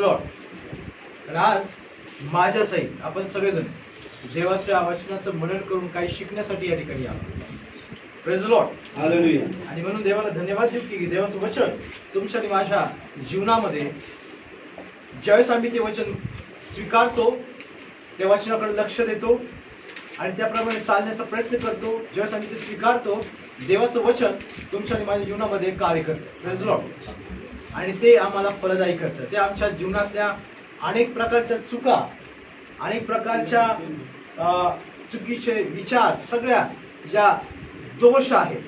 Lord. तर आज माझ्या सहित आपण सगळेजण देवाच्या वचनाचं मनन करून काही शिकण्यासाठी या ठिकाणी आलो. Praise the Lord. हालेलुया. आणि म्हणून देवाला धन्यवाद देऊ की देवाचं वचन तुमच्या आणि माझ्या जीवनामध्ये ज्यावेळेस आम्ही ते वचन स्वीकारतो, त्या वचनाकडे लक्ष देतो आणि त्याप्रमाणे चालण्याचा प्रयत्न करतो, ज्यावेळेस आम्ही ते स्वीकारतो, देवाचं वचन तुमच्या आणि माझ्या जीवनामध्ये कार्य करतं. Praise the Lord. आणि ते आम्हाला फलदायी करतं. ते आमच्या जीवनातल्या अनेक प्रकारच्या चुका, अनेक प्रकारच्या चुकीचे विचार, सगळ्या ज्या दोष आहेत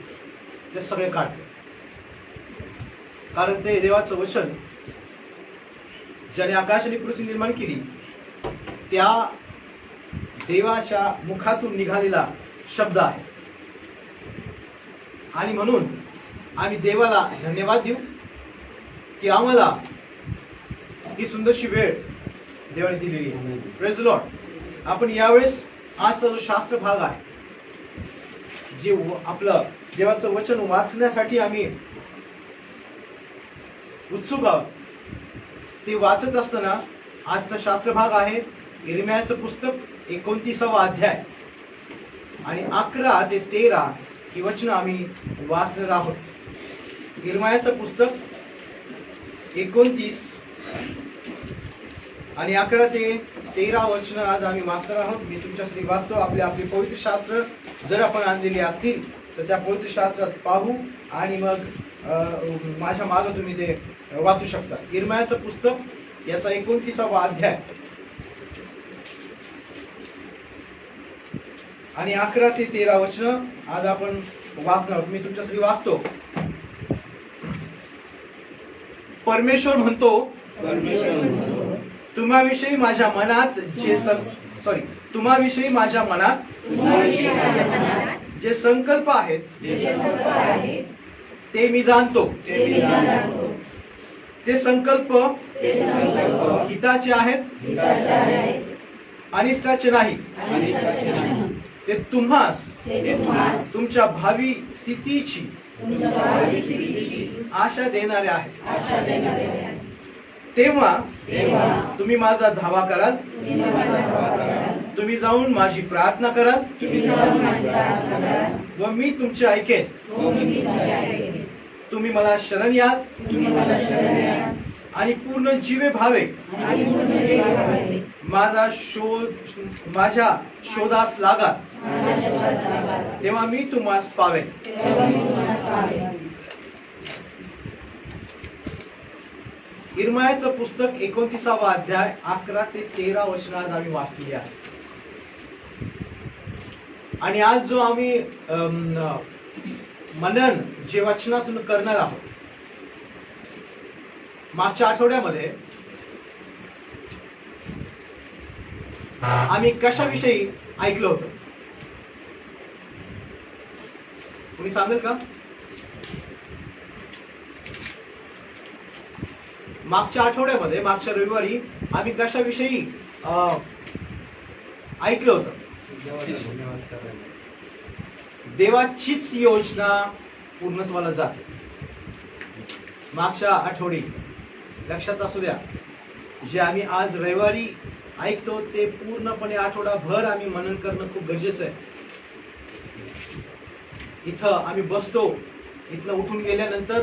ते सगळे काढते. कारण ते देवाचं वचन ज्याने आकाश आणि पृथ्वी निर्माण केली त्या देवाच्या मुखातून निघालेला शब्द आहे. आणि म्हणून आम्ही देवाला धन्यवाद देऊ की आम्हाला ही सुंदरशी वेळ देवाने दिलेली आहे. Praise the Lord. आपण यावेळेस आजचा जो शास्त्र भाग आहे, जे आपलं देवाचं वचन वाचण्यासाठी आम्ही उत्सुक आहोत, ते वाचत असताना आजचा शास्त्र भाग आहे यिर्मयाचं पुस्तक 29वा अध्याय आणि 11 ते 13 ही वचनं आम्ही वाचणार आहोत. यिर्मयाचं पुस्तक 29 आणि 11 ते 13 वचनं आज आम्ही वाचणार आहोत. मी तुमच्यासाठी वाचतो. आपले पवित्र शास्त्र जर आपण आणलेली असतील तर त्या पवित्र शास्त्रात पाहू आणि मग माझ्या मागे तुम्ही ते वाचू शकता. यिर्मयाचं पुस्तक याचा 29वा अध्याय आणि 11 ते 13 वचनं आज आपण वाचणार आहोत. मी तुमच्यासाठी वाचतो. परमेश्वर म्हणतो, तुम्हाविषयी माझ्या मनात तुम्हाविषयी माझ्या मनात जे संकल्प आहेत ते मी जाणतो. ते संकल्प हिताचे आहेत, अनिष्टाचे नाही. ते तुम्हास तुमच्या भावी स्थितीची आशा देणारे आहेत. तेव्हा तुम्ही माझा धावा कराल, तुम्ही जाऊन माझी प्रार्थना कराल व मी तुमचे ऐकेन. तुम्ही मला शरण याल आणि पूर्ण जीवे भावे माझ्या शोधास लागाल, तेव्हा मी तुम्हास पावेन. यिर्मयाचं पुस्तक 29वा अध्याय 11 ते 13 वचनं आज आम्ही वाचलेली आहे. आणि आज जो आम्ही मनन जे वचनातून करणार आहोत, मागच्या आठवड्यामध्ये आम्ही कशाविषयी ऐकलं होतं? कोणी सांगेल का? मागच्या आठवड्यामध्ये, मागच्या रविवारी आम्ही कशाविषयी ऐकलं होतं? देवाचीच योजना पूर्णत्वाला जाते. मागच्या आठवडी लक्षात असू द्या, जे आम्ही आज रविवारी ऐकतो ते पूर्णपणे आठवडाभर आम्ही मनन करणं खूप गरजेचं आहे. इथं आम्ही बसतो, इथनं उठून गेल्यानंतर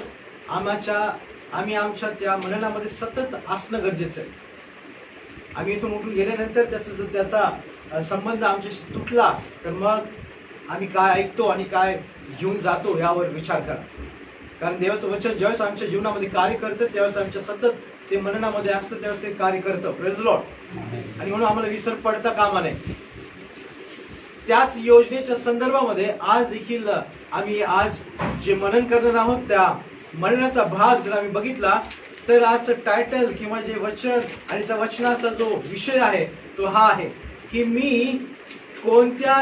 आम्ही आमच्या त्या मननामध्ये सतत असणं गरजेचं आहे. आम्ही इथून उठून गेल्यानंतर त्याचा संबंध आमच्याशी तुटला तर मग आम्ही काय ऐकतो आणि काय जीवन जातो यावर विचार करा. कारण देवाचं वचन ज्यावेळेस आमच्या जीवनामध्ये कार्य करतं त्यावेळेस आमच्या सतत ते मननामध्ये असतं, त्यावेळेस ते कार्य करतं. Praise the Lord. आणि म्हणून आम्हाला विसर पडता कामा नये. त्याच योजनेच्या संदर्भामध्ये आज देखील आम्ही आज जे मनन करणार आहोत त्या मननाचा भाग जर आम्ही बघितला तर आजचं टायटल किंवा जे वचन आणि त्या वचनाचा जो विषय आहे तो हा आहे की मी कोणत्या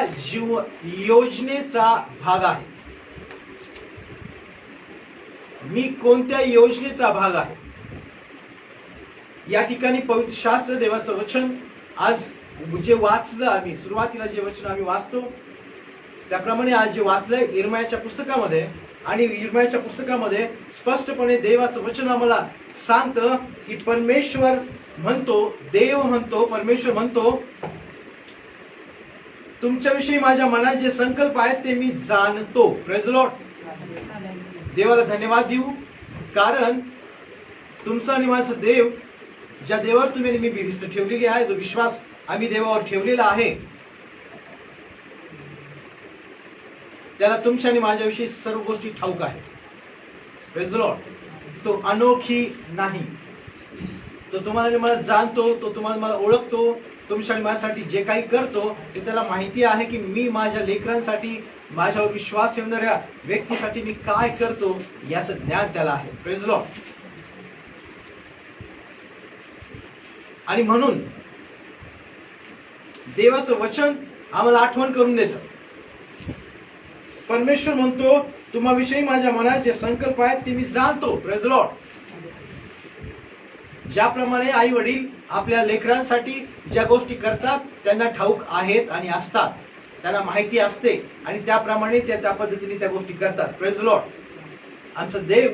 योजनेचा भाग आहे. मी कोणत्या योजनेचा भाग आहे. या ठिकाणी पवित्र शास्त्र देवाचं वचन आज जे वाचलं, आम्ही सुरुवातीला जे वचन आम्ही वाचतो त्याप्रमाणे आज जे वाचलंय यिर्मयाच्या पुस्तकामध्ये आणि इर्मियाच्या पुस्तकामध्ये स्पष्टपणे देवाचं वचन आम्हाला सांगतं की परमेश्वर म्हणतो, देव म्हणतो, परमेश्वर म्हणतो, तुमच्याविषयी माझ्या मनात जे संकल्प आहेत ते मी जाणतो. Praise the Lord. देवाला धन्यवाद देऊ, कारण तुमचा आणि माझा देव, ज्या देवावर तुम्ही आणि मी भिस्त ठेवलेली आहे, जो विश्वास आम्ही देवावर ठेवलेला आहे, त्याला तुमच्या आणि माझ्याविषयी सर्व गोष्टी ठाऊक आहेत. Praise the Lord. तो अनोखी नाही, तो तुम्हाला आणि मला जाणतो, तो तुम्हाला मला ओळखतो. तुमच्या आणि माझ्यासाठी जे काही करतो ते त्याला माहिती आहे की मी माझ्या लेकरांसाठी, माझ्यावर विश्वास ठेवणाऱ्या व्यक्तीसाठी मी काय करतो याचं ज्ञान त्याला आहे. Praise the Lord. आणि म्हणून देवाचं वचन आम्हाला आठवण करून देतं. परमेश्वर म्हणतो, तुम्हाविषयी माझ्या मनात जे संकल्प आहेत ते मी जाणतो. Praise the Lord. ज्याप्रमाणे आई वडील आपल्या लेकरांसाठी ज्या गोष्टी करतात त्यांना ठाऊक आहेत आणि असतात, त्यांना माहिती असते, आणि त्याप्रमाणे त्या पद्धतीने त्या गोष्टी करतात. Praise the Lord. आमचा देव,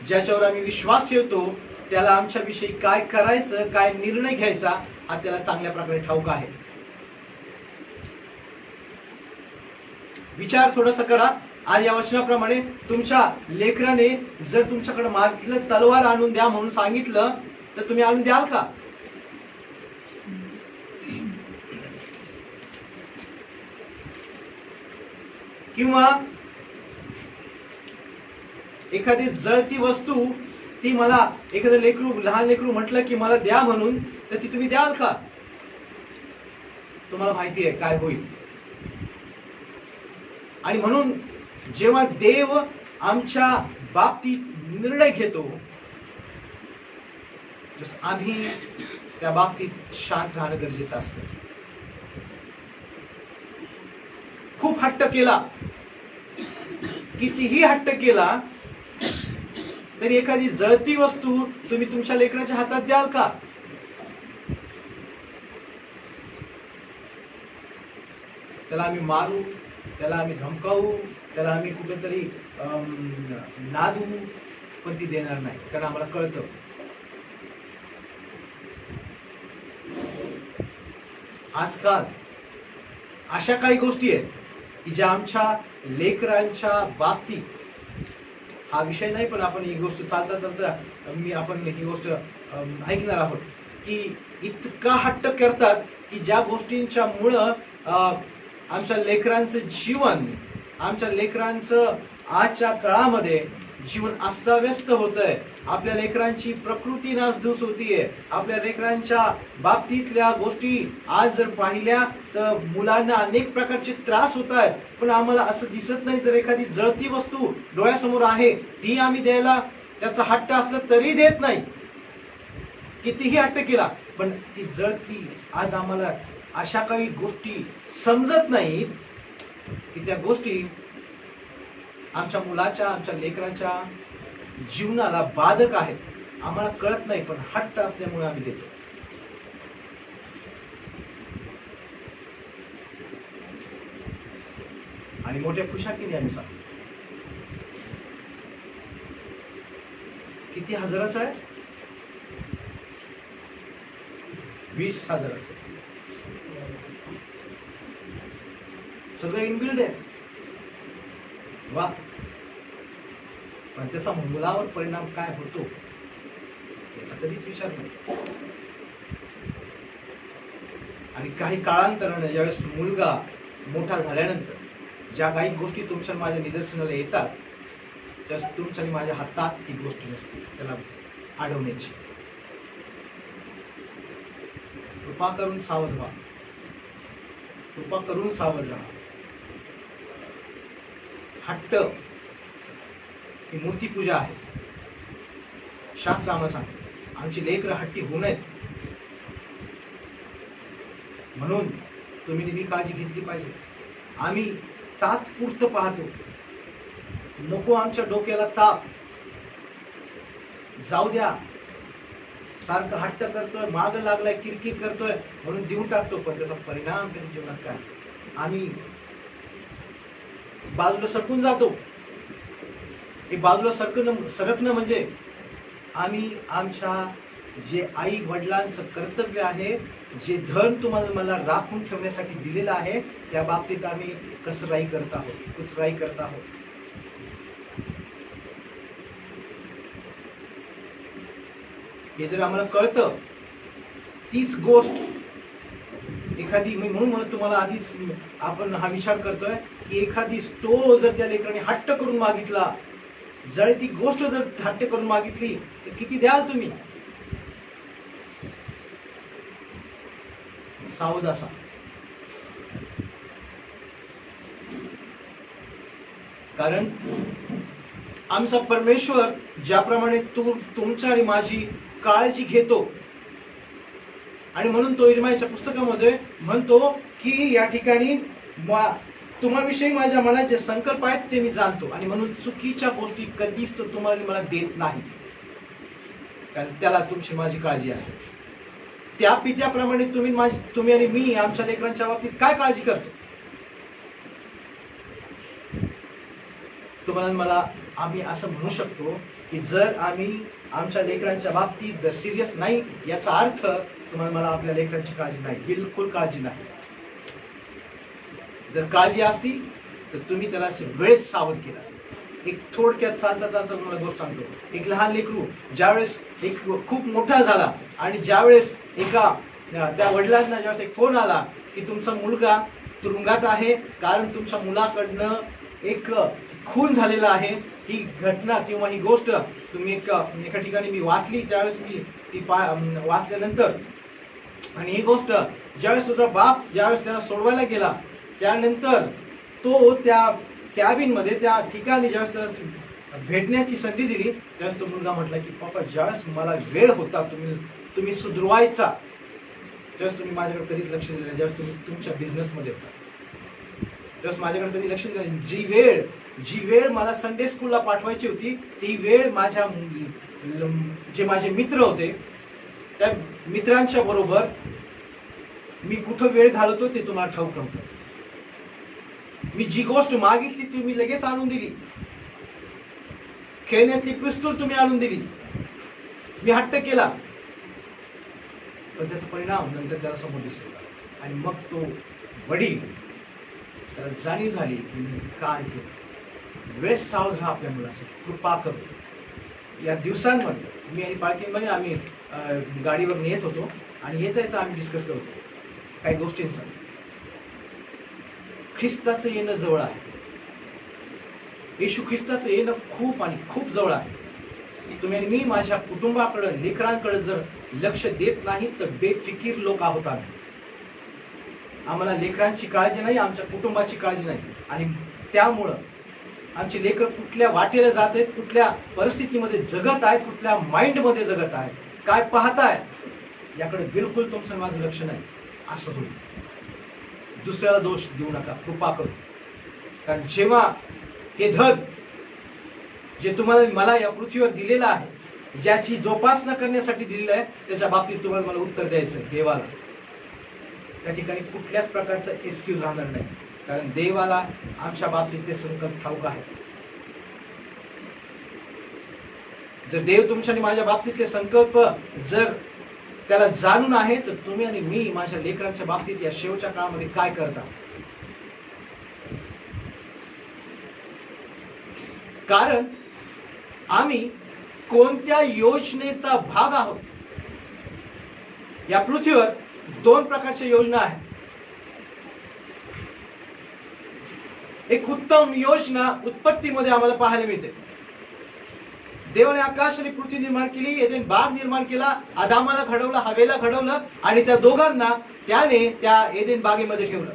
ज्याच्यावर आम्ही विश्वास ठेवतो, त्याला आमच्याविषयी काय करायचं, काय निर्णय घ्यायचा हा त्याला चांगल्या प्रकारे ठाऊक आहे. विचार थोडासा करा. आज या वचनाप्रमाणे तुमच्या लेकराने जर तुमच्याकडे मागितलं तलवार आणून द्या म्हणून सांगितलं तर तुम्ही आणून द्याल का? किंवा एखादी जळती वस्तू, ती मला एखादं लेकरू, लहान लेकरू म्हटलं की मला द्या म्हणून, तर ती तुम्ही द्याल का? तुम्हाला माहिती आहे काय होईल. आणि म्हणून जेव्हा देव आमच्या बाबतीत निर्णय घेतो, आम्ही त्या बाबतीत शांत राहणं गरजेचं असतं. खूप हट्ट केला, कितीही हट्ट केला तरी एखादी जळती वस्तू तुम्ही तुमच्या लेकराच्या हातात द्याल का? त्याला आम्ही मारू, त्याला आम्ही धमकावू, त्याला आम्ही कुठेतरी नादू, पण ती देणार नाही, कारण आम्हाला कळतं. आजकाल अशा काही गोष्टी आहेत की ज्या आमच्या लेकरांच्या बाबतीत, हा विषय नाही पण आपण ही गोष्ट चालता चालता आपण ही गोष्ट ऐकणार आहोत की इतका हट्ट करतात की ज्या गोष्टींच्या मुळे आमच्या लेकरांचं जीवन, आमच्या लेकरांचं आजच्या काळामध्ये जीवन अस्ताव्यस्त होतंय. आपल्या लेकरांची प्रकृती नासधूस होतीये. आपल्या लेकरांच्या बाबतीतल्या गोष्टी आज जर पाहिल्या तर मुलांना अनेक प्रकारचे त्रास होत आहेत, पण आम्हाला असं दिसत नाही. जर एखादी जळती वस्तू डोळ्यासमोर आहे ती आम्ही द्यायला त्याचा हट्ट असला तरी देत नाही. कितीही हट्ट केला पण ती जळती. आज आम्हाला अशा काही गोष्टी समजत नाहीत की त्या गोष्टी आमच्या मुलाच्या, आमच्या लेकराच्या जीवनाला बाधक आहेत. आम्हाला कळत नाही पण हट्ट असल्यामुळे आम्ही देतो. आणि मोठ्या खुशाकीने आम्ही सांगतो. किती हजाराचं आहे? 20,000. सगळं इनबिल्ड आहे. वा, पण त्याचा मुलावर परिणाम काय होतो याचा कधीच विचार नाही. आणि काही काळांतराने ज्यावेळेस मुलगा मोठा झाल्यानंतर ज्या काही गोष्टी तुमच्या माझ्या निदर्शनाला येतात, त्या तुमच्या आणि माझ्या हातात ती गोष्ट नसते त्याला अडवण्याची. कृपा करून सावध व्हा, कृपा करून सावध राहा. हट्ट ही मूर्ती पूजा आहे. शास्त्र आम्हाला सांगते आमची लेकरं हट्टी होऊ नयेत, म्हणून तुम्ही नेहमी काळजी घेतली पाहिजे. आम्ही तात्पुरतं पाहतो, नको आमच्या डोक्याला ताप. जाऊ द्या, सारखं हट्ट करतोय, माग लागलाय, किरकिर करतोय म्हणून देऊन टाकतो, पण त्याचा परिणाम त्याच्या जीवनात काय? आम्ही बाजूला सटकून जातो. हे बाजूला सरकणं म्हणजे आम्ही आमच्या जे आई वडिलांचं कर्तव्य आहे, जे धन तुम्हाला मला राखून ठेवण्यासाठी दिलेलं आहे, त्या बाबतीत आम्ही कसराई करत आहोत, कुचराई करत आहोत. हे जर आम्हाला कळतं, तीच गोष्ट एखादी, म्हणून म्हणत तुम्हाला आधीच आपण हा विचार करतोय की एखादी स्टोव जर त्या लेकराने हट्ट करून मागितला, जर ती गोष्ट जर हट्ट करून मागितली तर किती द्याल तुम्ही? सावध असा. कारण आमचा परमेश्वर ज्याप्रमाणे तुमच्या आणि माझी काळजी घेतो, आणि म्हणून तो इर्मायाच्या पुस्तकामध्ये म्हणतो की या ठिकाणी तुम्हाविषयी माझ्या मनात जे संकल्प आहेत ते मी जाणतो, आणि म्हणून चुकीच्या गोष्टी कधीच तो तुम्हाला मला देत नाही, कारण त्याला तुमची माझी काळजी आहे. त्या पित्याप्रमाणे तुम्ही आणि मी आमच्या लेकरांच्या बाबतीत काय काळजी करतो? तुम्हाला मला आम्ही असं म्हणू शकतो की जर आम्ही आमच्या लेकरांच्या बाबतीत जर सिरियस नाही, याचा अर्थ तुम्हाला मला आपल्या लेकरांची काळजी नाही, बिलकुल काळजी नाही. जर काळजी असती तर तुम्ही त्याला वेळेस सावध केला असतं. एक थोडक्यात चालता चालता तुम्हाला गोष्ट सांगतो. एक लहान लेकरू ज्यावेळेस एक खूप मोठा झाला आणि ज्यावेळेस त्या वडिलांना ज्यावेळेस एक फोन आला की तुमचा मुलगा तुरुंगात आहे कारण तुमच्या मुलाकडनं एक खून झालेला आहे, ही घटना किंवा ही गोष्ट तुम्ही एका ठिकाणी मी वाचली, त्यावेळेस मी ती वाचल्यानंतर, आणि ही गोष्ट ज्यावेळेस तुझा बाप ज्यावेळेस त्याला सोडवायला गेला, त्यानंतर तो त्या कॅबिन मध्ये त्या ठिकाणी ज्यावेळेस त्याला भेटण्याची संधी दिली, त्यावेळेस तो मुलगा म्हटला की पप्पा, ज्यावेळेस मला वेळ होता तुम्ही सुधरवायचा, त्यावेळेस तुम्ही माझ्याकडे कधीच लक्ष दिलं नाही. ज्यावेळेस तुम्ही तुमच्या बिझनेस मध्ये होता त्यावेळेस माझ्याकडे कधी लक्ष दिलं नाही. जी वेळ मला संडे स्कूलला पाठवायची होती, ती वेळ माझ्या जे माझे मित्र होते त्या मित्रांच्या बरोबर मी कुठं वेळ घालवतो ते तुम्हाला ठाऊक नव्हतं. मी जी गोष्ट मागितली ती मी लगेच आणून दिली. खेळण्यातली पिस्तूल तुम्ही आणून दिली, मी हट्ट केला, पण त्याचा परिणाम नंतर त्याला समोर दिसला, आणि मग तो वडील त्याला जाणीव झाली की मी काय केलं. वेळेस सावध राहा आपल्या मुलाची, कृपा करू. या दिवसांमध्ये मी आणि पालखीमध्ये आम्ही गाडीवर येत होतो, आणि येता येता आम्ही डिस्कस करत होतो काही गोष्टींचा. ख्रिस्ताचं येणं जवळ आहे. येशू ख्रिस्ताचं येणं खूप आणि खूप जवळ आहे. तुम्ही आणि मी माझ्या कुटुंबाकडे, लेकरांकडे जर लक्ष देत नाही तर बेफिकीर लोक आहोत आम्ही. आम्हाला लेकरांची काळजी नाही, आमच्या कुटुंबाची काळजी नाही, आणि त्यामुळं आमची लेकर कुठल्या वाटेला जात आहेत, कुठल्या परिस्थितीमध्ये जगत आहेत, कुठल्या माइंड मध्ये जगत आहेत, काय पाहताय, याकडे बिलकुल तुमचं माझं लक्ष नाही. असं होईल. दुसऱ्याला दोष देऊ नका, कृपा करू. कारण जेव्हा हे धन जे तुम्हाला मला या पृथ्वीवर दिलेलं आहे, ज्याची जोपासना करण्यासाठी दिलेलं आहे, त्याच्या बाबतीत तुम्हाला मला उत्तर द्यायचं आहे देवाला. त्या ठिकाणी कुठल्याच प्रकारचं एक्सक्यूज राहणार नाही, कारण देवाला आमच्या बाबतीतले संकल्प ठाऊक आहेत. जर देव तुमच्या आणि माझ्या बाबतीतले संकल्प जर त्याला जाणून आहे, तर तुम्ही आणि मी माझ्या लेकरांच्या बाबतीत या शेवटच्या काळामध्ये काय करता? कारण आम्ही कोणत्या योजनेचा भाग आहोत? या पृथ्वीवर दोन प्रकारच्या योजना आहेत. एक उत्तम योजना उत्पत्तीमध्ये आम्हाला पाहायला मिळते. देवाने आकाश आणि पृथ्वी निर्माण केली, एदेन बाग निर्माण केला, आदामाला घडवलं, हवेला घडवलं, आणि त्या दोघांना त्याने त्या एदेन बागेमध्ये ठेवलं.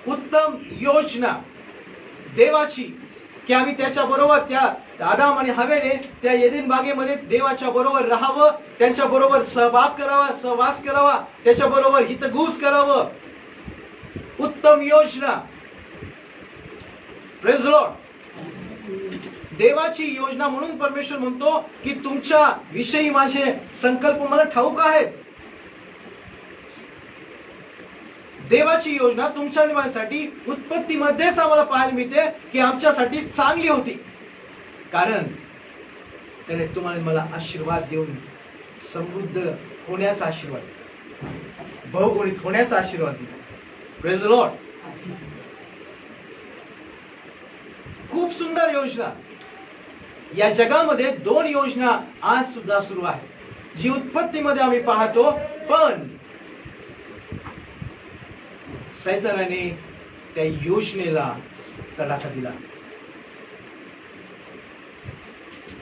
उत्तम योजना देवाची की आम्ही त्याच्या बरोबर, त्या आदाम आणि हवेने त्या एदेन बागेमध्ये देवाच्या बरोबर राहावं, त्यांच्या बरोबर सहभाग करावा, सहवास करावा, त्याच्या बरोबर हितगुज करावं. उत्तम योजना. Praise the Lord. देवाची योजना. म्हणून परमेश्वर म्हणतो की तुमच्या विषयी माझे संकल्प मला ठाऊक आहेत. देवाची योजना तुमच्या आणि माझ्यासाठी उत्पत्तीमध्येच आम्हाला पाहायला मिळते की आमच्यासाठी चांगली होती. कारण त्याने तुम्हाला मला आशीर्वाद देऊन समृद्ध होण्याचा आशीर्वाद, बहुगुणित होण्याचा आशीर्वाद दिला. Praise the Lord. खूप सुंदर योजना. या जगामध्ये 2 योजना आज सुद्धा सुरू आहे, जी उत्पत्तीमध्ये आम्ही पाहतो, पण सैतानाने त्या योजनेला तडाखा दिला.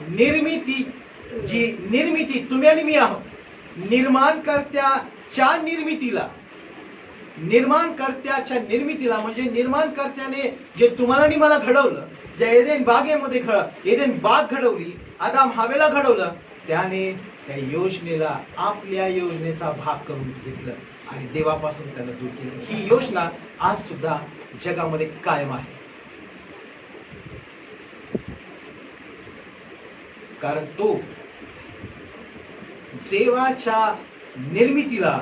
निर्मिती तुम्ही आणि मी आहोत. निर्माणकर्त्याच्या निर्मितीला म्हणजे निर्माणकर्त्याने जे तुम्हाला आणि मला घडवलं, ज्या एदेन बागेमध्ये एदेन बाग घडवली, आदाम हवेला घडवलं, त्याने त्या योजनेला आपल्या योजनेचा भाग करून घेतलं आणि देवापासून त्याला दूर केलं. ही योजना आज सुद्धा जगामध्ये कायम आहे. कारण तो देवाच्या निर्मितीला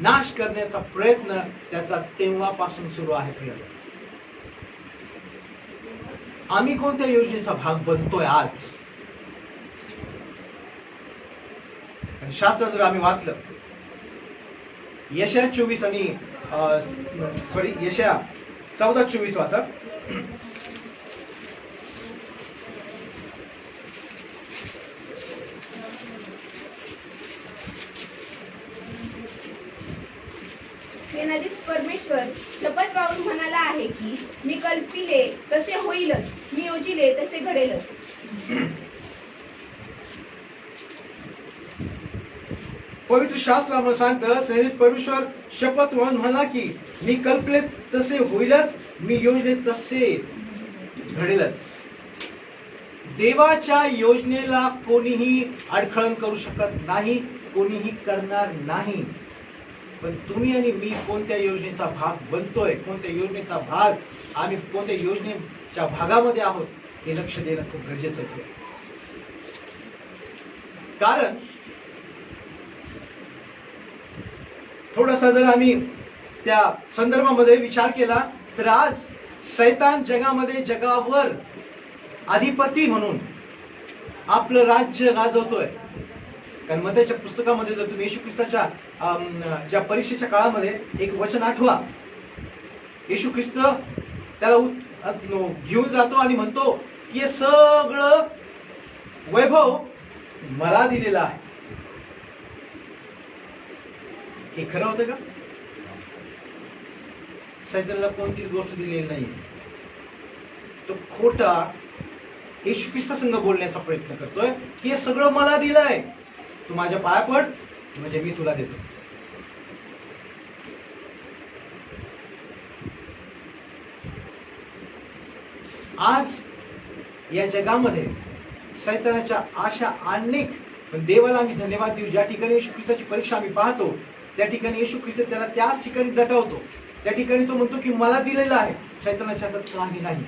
नाश करण्याचा प्रयत्न त्याचा तेव्हापासून सुरू आहे. प्रिय, आम्ही कोणत्या योजनेचा भाग बनतोय आज? शास्त्र जर आम्ही वाचलं, यशया 24 आणि यशया 14:24 वाचा. सेनाधीश परमेश्वर शपथ वाहून म्हणाला आहे की मी कल्पिले तसे होईलच, मी योजिले तसे घडेलच. पवित्र शास्त्र आम्हाला सांगतं, सेनाधीश परमेश्वर शपथ वाहून म्हणा की मी कल्पले तसे होईलच, मी योजले तसे घडेलच. देवाच्या योजनेला कोणीही अडखळण करू शकत नाही, कोणीही करणार नाही. पण तुम्ही आणि मी कोणत्या योजनेचा भाग बनतोय, कोणत्या योजनेचा भाग आम्ही कोणत्या योजनेच्या भागामध्ये आहोत, हे लक्ष देणं खूप गरजेचं आहे. कारण थोडासा जर आम्ही त्या संदर्भामध्ये विचार केला तर आज सैतान जगावर अधिपती म्हणून आपलं राज्य गाजवतोय. कारण मत्याच्या पुस्तकामध्ये जर तुम्ही येशू ख्रिस्ताच्या ज्या परीक्षेच्या काळामध्ये एक वचन आठवा, येशू ख्रिस्त त्याला घेऊन जातो आणि म्हणतो की हे सगळं वैभव मला दिलेलं आहे. हे खरं होतं का? सैतानाला कोणतीच गोष्ट दिलेली नाही. तो खोटा येशू ख्रिस्तासंग बोलण्याचा प्रयत्न करतोय की हे सगळं मला दिलंय, तू माझ्या पाया पड म्हणजे मी तुला देतो. आज या जगामध्ये सैतानाच्या आशा अनेक, पण देवाला आम्ही धन्यवाद देऊ, ज्या ठिकाणी येशू ख्रिस्ताची परीक्षा आम्ही पाहतो त्या ठिकाणी येशू ख्रिस्त त्याला त्याच ठिकाणी दटवतो. त्या ठिकाणी तो म्हणतो की मला दिलेलं आहे. सैतानाच्या हातात काही नाही.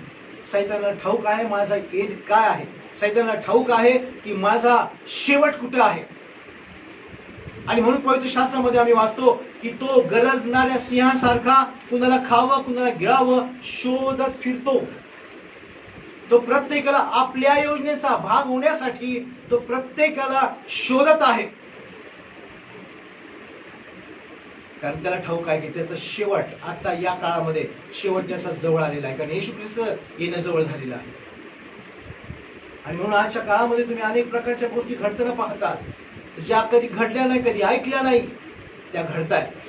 सैतानाला ठाऊक आहे माझा एड काय आहे, सैतानाला ठाऊक आहे की माझा शेवट कुठे आहे. आणि म्हणून पवित्र शास्त्रामध्ये आम्ही वाचतो की तो गरजणाऱ्या सिंहासारखा कुणाला खावं कुणाला गिळावं शोधत फिरतो. तो प्रत्येकाला आपल्या योजनेचा भाग होण्यासाठी तो प्रत्येकाला शोधत आहे. कारण त्याला ठाऊक आहे की त्याचा शेवट आता या काळामध्ये शेवट त्याचा जवळ आलेला आहे. कारण येशू ख्रिस्त येणं जवळ झालेलं आहे. आणि म्हणून आजच्या काळामध्ये तुम्ही अनेक प्रकारच्या गोष्टी घडताना पाहतात, ज्या कधी घडल्या नाही, कधी ऐकल्या नाही, त्या घडतायत.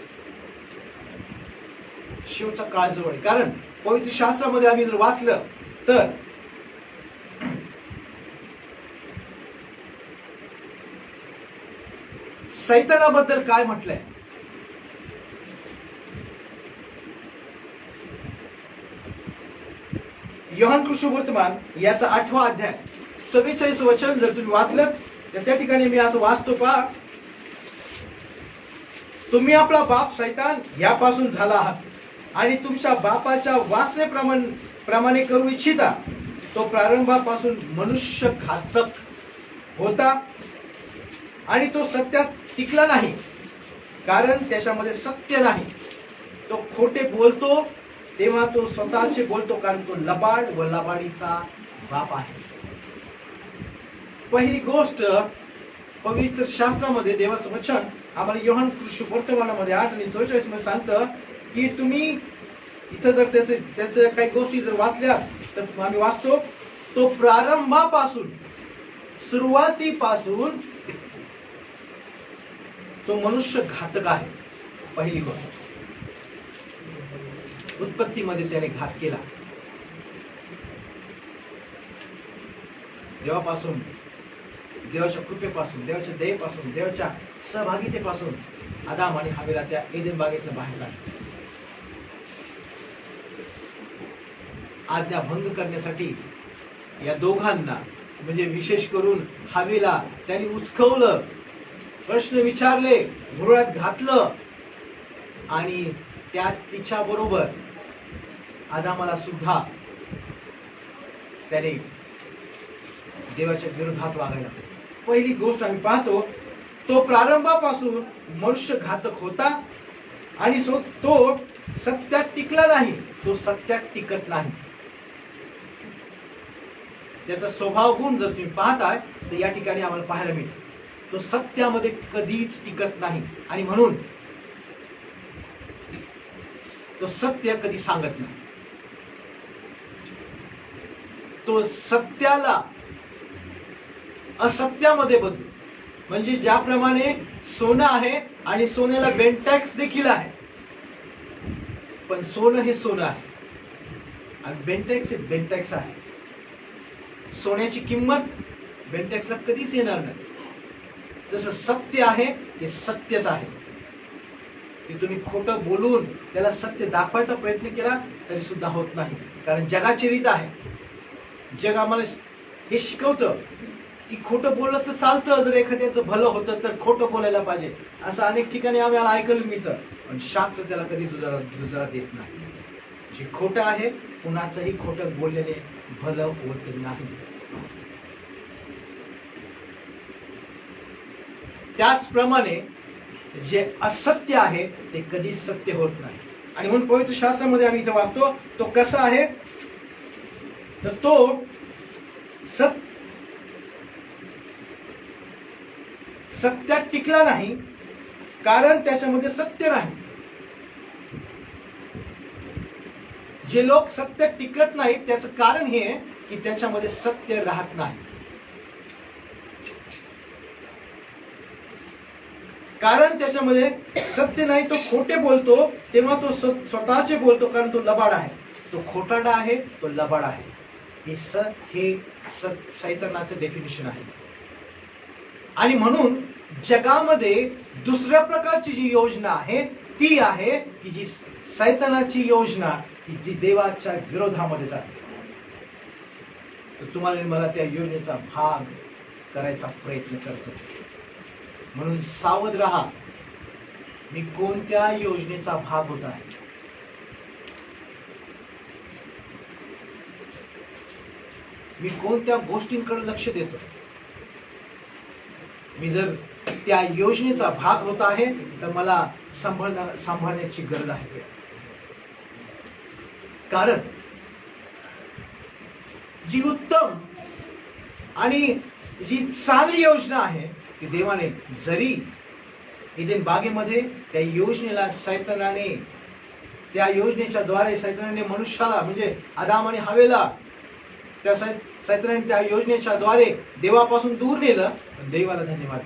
शेवटचा काळ जवळ आहे. कारण पवित्र शास्त्रामध्ये आम्ही जर वाचलं तर सैतानाबद्दल काय म्हटलंय? योहान सुवर्तमान याचा 8वा अध्याय 44 वचन जर तुम्ही वाचलं तर त्या ठिकाणी मी असं वाचतो पहा, तुम्ही आपला बाप सैतान यापासून झाला आहात आणि तुमच्या बापाच्या वासनेप्रमाणे करू इच्छिता. तो प्रारंभापासून मनुष्य घातक होता आणि तो सत्यात टिकला नाही, कारण त्याच्यामध्ये सत्य नाही. तो खोटे बोलतो तेव्हा तो स्वतःचे बोलतो, कारण तो लबाड व लबाडीचा बाप आहे. पहिली गोष्ट पवित्र शास्त्रामध्ये देवाचं वचन आम्हाला योहान सुवर्तमानामध्ये 8 आणि 44 मध्ये सांगतं की तुम्ही इथं जर त्याचे काही गोष्टी जर वाचल्या तर आम्ही वाचतो, तो प्रारंभापासून सुरुवातीपासून तो मनुष्य घातक आहे. पहिली गोष्ट, उत्पत्तीमध्ये त्याने घात केला. देवापासून, देवाच्या कृपेपासून, देवाच्या दयेपासून, देवाच्या सहभागितेपासून आदाम आणि हवेला त्या एदेन बागेतून बाहेर काढले. आज्ञा भंग करण्यासाठी या दोघांना, म्हणजे विशेष करून हवेला त्यांनी उचकवलं, प्रश्न विचारले, भुरळ्यात घातलं आणि त्या तिच्या बरोबर आदामाला सुद्धा त्याने देवाच्या विरोधात वागायला. पहिली गोष्ट आम्ही पाहतो, तो प्रारंभापासून मनुष्य घातक होता आणि तो सत्यात टिकला नाही, तो सत्यात टिकत नाही. त्याचा स्वभाव गुण जर तुम्ही पाहताय तर या ठिकाणी आम्हाला पाहायला मिळतो, तो सत्यामध्ये कधीच टिकत नाही आणि म्हणून तो सत्य कधी सांगत नाही. तो सत्याला असत्यामध्ये बदलू, म्हणजे ज्याप्रमाणे सोनं आहे आणि सोन्याला बेंटॅक्स देखील आहे, पण सोनं हे सोनं आहे आणि बेंटॅक्स हे बेंटॅक्स आहे. सोन्याची किंमत बेंटॅक्सला कधीच येणार नाही. जसं सत्य आहे हे सत्यच आहे. की तुम्ही खोटं बोलून त्याला सत्य दाखवायचा प्रयत्न केला तरी सुद्धा होत नाही, कारण जगाची रीत आहे. जग आम्हाला हे शिकवतं की खोटं बोललं तर चालतं, जर एखाद्याचं भलं होतं तर खोटं बोलायला पाहिजे, असं अनेक ठिकाणी आम्हाला ऐकायला मिळतं. पण शास्त्र त्याला कधी दुजरा देत नाही. जे खोटं आहे कुणाचंही खोटं बोलल्याने भलं होत नाही. त्याचप्रमाणे जे असत्य आहे ते कधीच सत्य होत नाही. आणि म्हणून पवित्र शास्त्रामध्ये आम्ही इथे वाचतो, तो कसा आहे तर तो सत्यात टिकला नाही, कारण त्याच्यामध्ये सत्य नाही. जे लोक सत्यात टिकत नाहीत त्याचं कारण हे की त्याच्यामध्ये सत्य राहत नाही. कारण त्याच्यामध्ये सत्य नाही, तो खोटे बोलतो, तेव्हा तो स्वतःचे बोलतो, कारण तो लबाड आहे, तो खोटाडा आहे, तो लबाड आहे. हे सैतानाचं डेफिनेशन आहे. आणि म्हणून जगामध्ये दुसऱ्या प्रकारची जी योजना आहे ती आहे की जी सैतानाची योजना, की जी देवाच्या विरोधामध्ये जाते. तर तुम्हाला मला त्या योजनेचा भाग करायचा प्रयत्न करतो. म्हणून सावध राहा, मी कोणत्या योजनेचा भाग होत आहे. मी कोणत्या गोष्टींकडे लक्ष देतो. मी जर त्या योजनेचा भाग होत आहे तर मला सांभाळण्याची गरज आहे. कारण जी उत्तम आणि जी चांगली योजना आहे ती देवाने, जरी एदेन बागेमध्ये त्या योजनेला सैतानाने, त्या योजनेच्या द्वारे सैतानाने मनुष्याला म्हणजे आदाम आणि हवेला त्या सैतानाने त्या योजनेच्या द्वारे देवापासून दूर नेलं. देवाला धन्यवाद.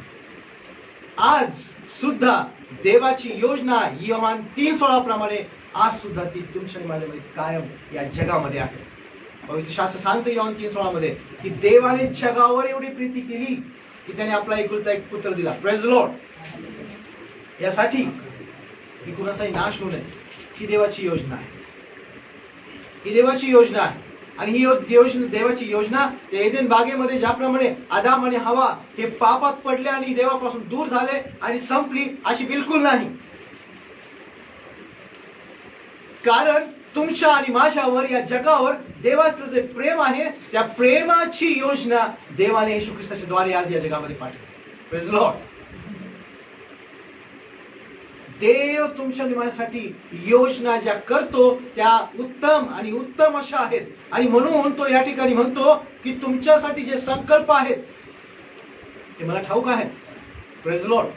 आज सुद्धा देवाची योजना योहान 3:16 प्रमाणे आज सुद्धा ती तुमच्या आणि माझ्यामध्ये कायम या जगामध्ये आहे. पवित्र शास्त्र सांगतं योहान 3:16 मध्ये की देवाने जगावर एवढी प्रीती केली की त्याने आपला एकुलता एक पुत्र दिला. Praise Lord. यासाठी की कुणाचाही नाश होऊ नये. ही देवाची योजना आहे. ही देवाची योजना आहे. आणि ही योजना, देवाची योजना त्या एदेन बागेमध्ये ज्याप्रमाणे आदाम आणि हवा हे पापात पडले आणि देवापासून दूर झाले आणि संपली, अशी बिलकुल नाही. कारण तुमच्या आणि माझ्यावर, या जगावर देवाचं जे प्रेम आहे त्या प्रेमाची योजना देवाने येशू ख्रिस्ताच्या द्वारे आज या जगामध्ये पाठवली. Praise Lord. देव तुमच्या आणि माझ्यासाठी योजना ज्या करतो त्या उत्तम आणि उत्तम अशा आहेत. आणि म्हणून तो या ठिकाणी म्हणतो की तुमच्यासाठी जे संकल्प आहेत ते मला ठाऊक आहेत. Praise Lord.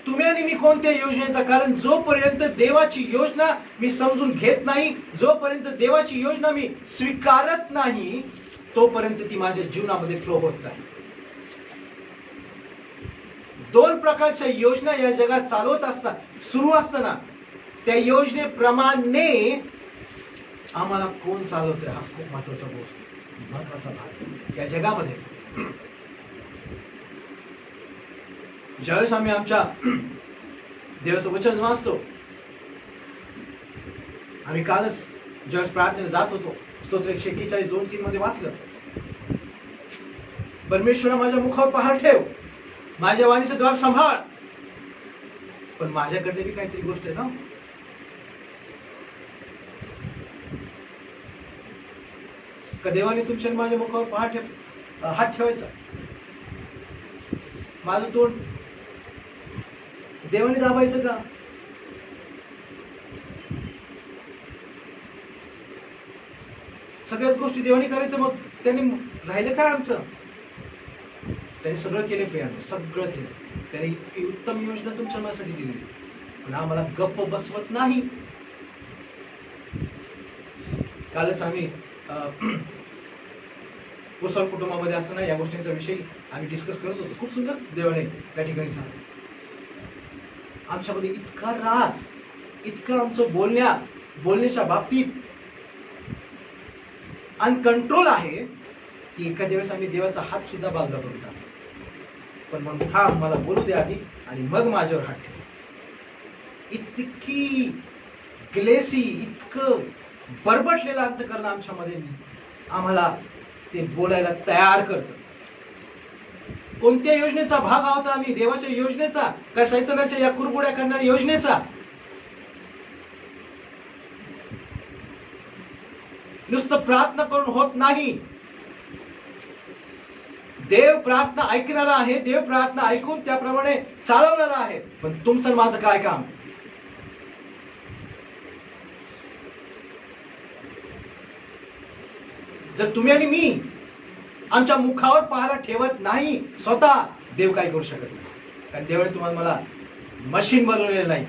तुम्ही आणि मी कोणत्या योजनेचा, कारण जोपर्यंत देवाची योजना मी समजून घेत नाही, जोपर्यंत देवाची योजना मी स्वीकारत नाही, तोपर्यंत ती माझ्या जीवनामध्ये फ्लो होत नाही. दोन प्रकारच्या योजना या जगात चालवत असतात. सुरू असताना त्या योजनेप्रमाणे आम्हाला कोण चालवतोय हा खूप महत्वाचा गोष्ट, महत्वाचा भाग या जगामध्ये. ज्यावेळेस आम्ही आमच्या देवाचं वचन वाचतो, आम्ही कालच ज्यावेळेस प्रार्थनेला जात होतो, स्तोत्र 141 2-3 मध्ये वाचलं, परमेश्वरा माझ्या मुखावर पहार ठेव, माझ्या वाणीचं द्वार सांभाळ. पण माझ्याकडे बी काहीतरी गोष्ट आहे ना. का देवाने तुमच्या माझ्या मुखावर पहार हात ठेवायचा? माझं तोंड देवाने दाबायचं का? सगळ्याच गोष्टी देवाने करायचं, मग त्यांनी राहिलं काय आमचं? त्यांनी सगळं केले प्रियानो, सगळं केलं. त्यांनी इतकी उत्तम योजना तुमच्या माझ्यासाठी दिली, पण आम्हाला गप्प बसवत नाही. कालच आम्ही कुशल कुटुंबामध्ये असताना या गोष्टींचा विषयी आम्ही डिस्कस करत होतो. खूप सुंदर देवाने त्या ठिकाणी सांगितलं. आमच्यामध्ये इतका राग, इतकं आमचं बोलण्याच्या बाबतीत अनकंट्रोल आहे की एखाद्या वेळेस आम्ही देवाचा हात सुद्धा बाजूला करून टाकतो. पण मग थांब, मला बोलू दे आधी आणि मग माझ्यावर हात ठेव. इतकी क्लेसी, इतकं बरबटलेलं अंतकरण आमच्यामध्ये आम्हाला ते बोलायला तयार करतं. कोणत्या योजनेचा भाग आहोत आम्ही? देवाच्या योजनेचा का शैतानाच्या या कुरबुड्या करणाऱ्या योजनेचा? नुसतं प्रार्थना करून होत नाही. देव प्रार्थना ऐकणारा आहे, देव प्रार्थना ऐकून त्याप्रमाणे चालवणारा आहे. पण तुमचं माझं काय काम? जर तुम्ही आणि मी आमच्या मुखावर पहारा ठेवत नाही स्वतः, देव काय करू शकत नाही. कारण देवाने तुम्हाला मला मशीन बनवलेलं नाही.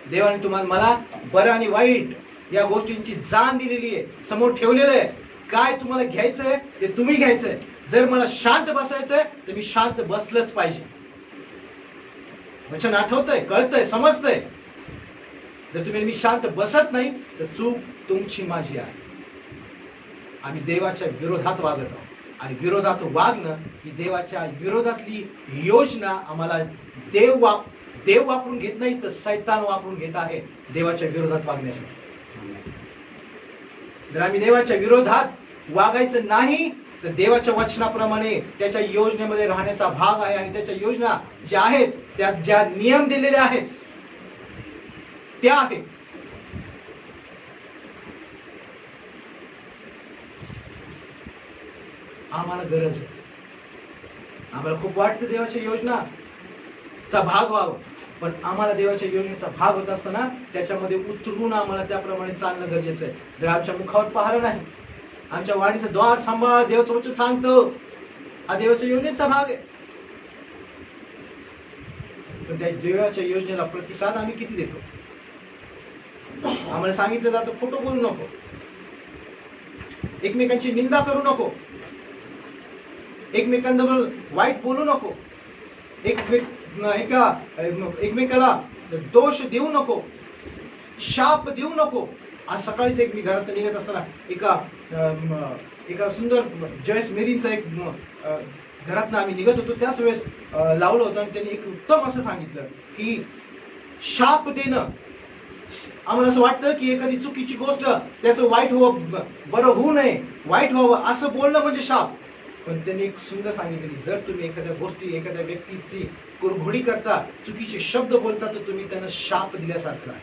देवाने तुम्हाला मला बरं आणि वाईट या गोष्टींची जाण दिलेली आहे, समोर ठेवलेलं आहे. काय तुम्हाला घ्यायचंय ते तुम्ही घ्यायचंय. जर मला शांत बसायचंय तर मी शांत बसलंच पाहिजे. वचन आठवतंय, कळतंय, समजतंय. जर तुम्ही मी शांत बसत नाही तर चूक तुमची माझी आहे. आम्ही देवाच्या विरोधात वागत आहोत आणि विरोधात वागणं ही देवाच्या विरोधातली योजना आम्हाला देव वापरून घेत नाही तर सैतान वापरून घेत आहे देवाच्या विरोधात वागण्यासाठी. जर आम्ही देवाच्या विरोधात वागायचं नाही तर देवाच्या वचनाप्रमाणे त्याच्या योजनेमध्ये राहण्याचा भाग आहे. आणि त्याच्या योजना ज्या आहेत, त्यात ज्या नियम दिलेले आहेत त्या आहेत. आम्हाला गरज आहे, आम्हाला खूप वाटतं देवाच्या योजनाचा भाग व्हावं, पण आम्हाला देवाच्या योजनेचा भाग होत असताना त्याच्यामध्ये उतरून आम्हाला त्याप्रमाणे चालणं गरजेचं आहे. जर आमच्या मुखावर पहारा नाही, आमच्या वाणीचं द्वार सांभाळ, देवाचं वचन सांगतो, हा देवाच्या योजनेचा भाग आहे. पण त्या देवाच्या योजनेला प्रतिसाद आम्ही किती देतो? आम्हाला सांगितलं जातं खोटं बोलू नको, एकमेकांची निंदा करू नको, एकमेकांबरोबर वाईट बोलू नको, एकमेकाला दोष देऊ नको, शाप देऊ नको. आज सकाळीच मी घरात निघत असताना एका सुंदर जॉयस मेरींचा एक घरातनं आम्ही निघत होतो त्याच वेळेस लावलं होतं आणि त्यांनी एक उत्तम असं सांगितलं की शाप देणं, आम्हाला असं वाटतं की एखादी चुकीची गोष्ट त्याचं वाईट व्हावं, बरं होऊ नये, वाईट व्हावं असं बोलणं म्हणजे शाप. पण त्यांनी एक सुंदर सांगितलं, जर तुम्ही एखाद्या गोष्टी, एखाद्या व्यक्तीची कुरघोडी करता, चुकीचे शब्द बोलता, तर तुम्ही त्यांना शाप दिल्यासारखं आहे.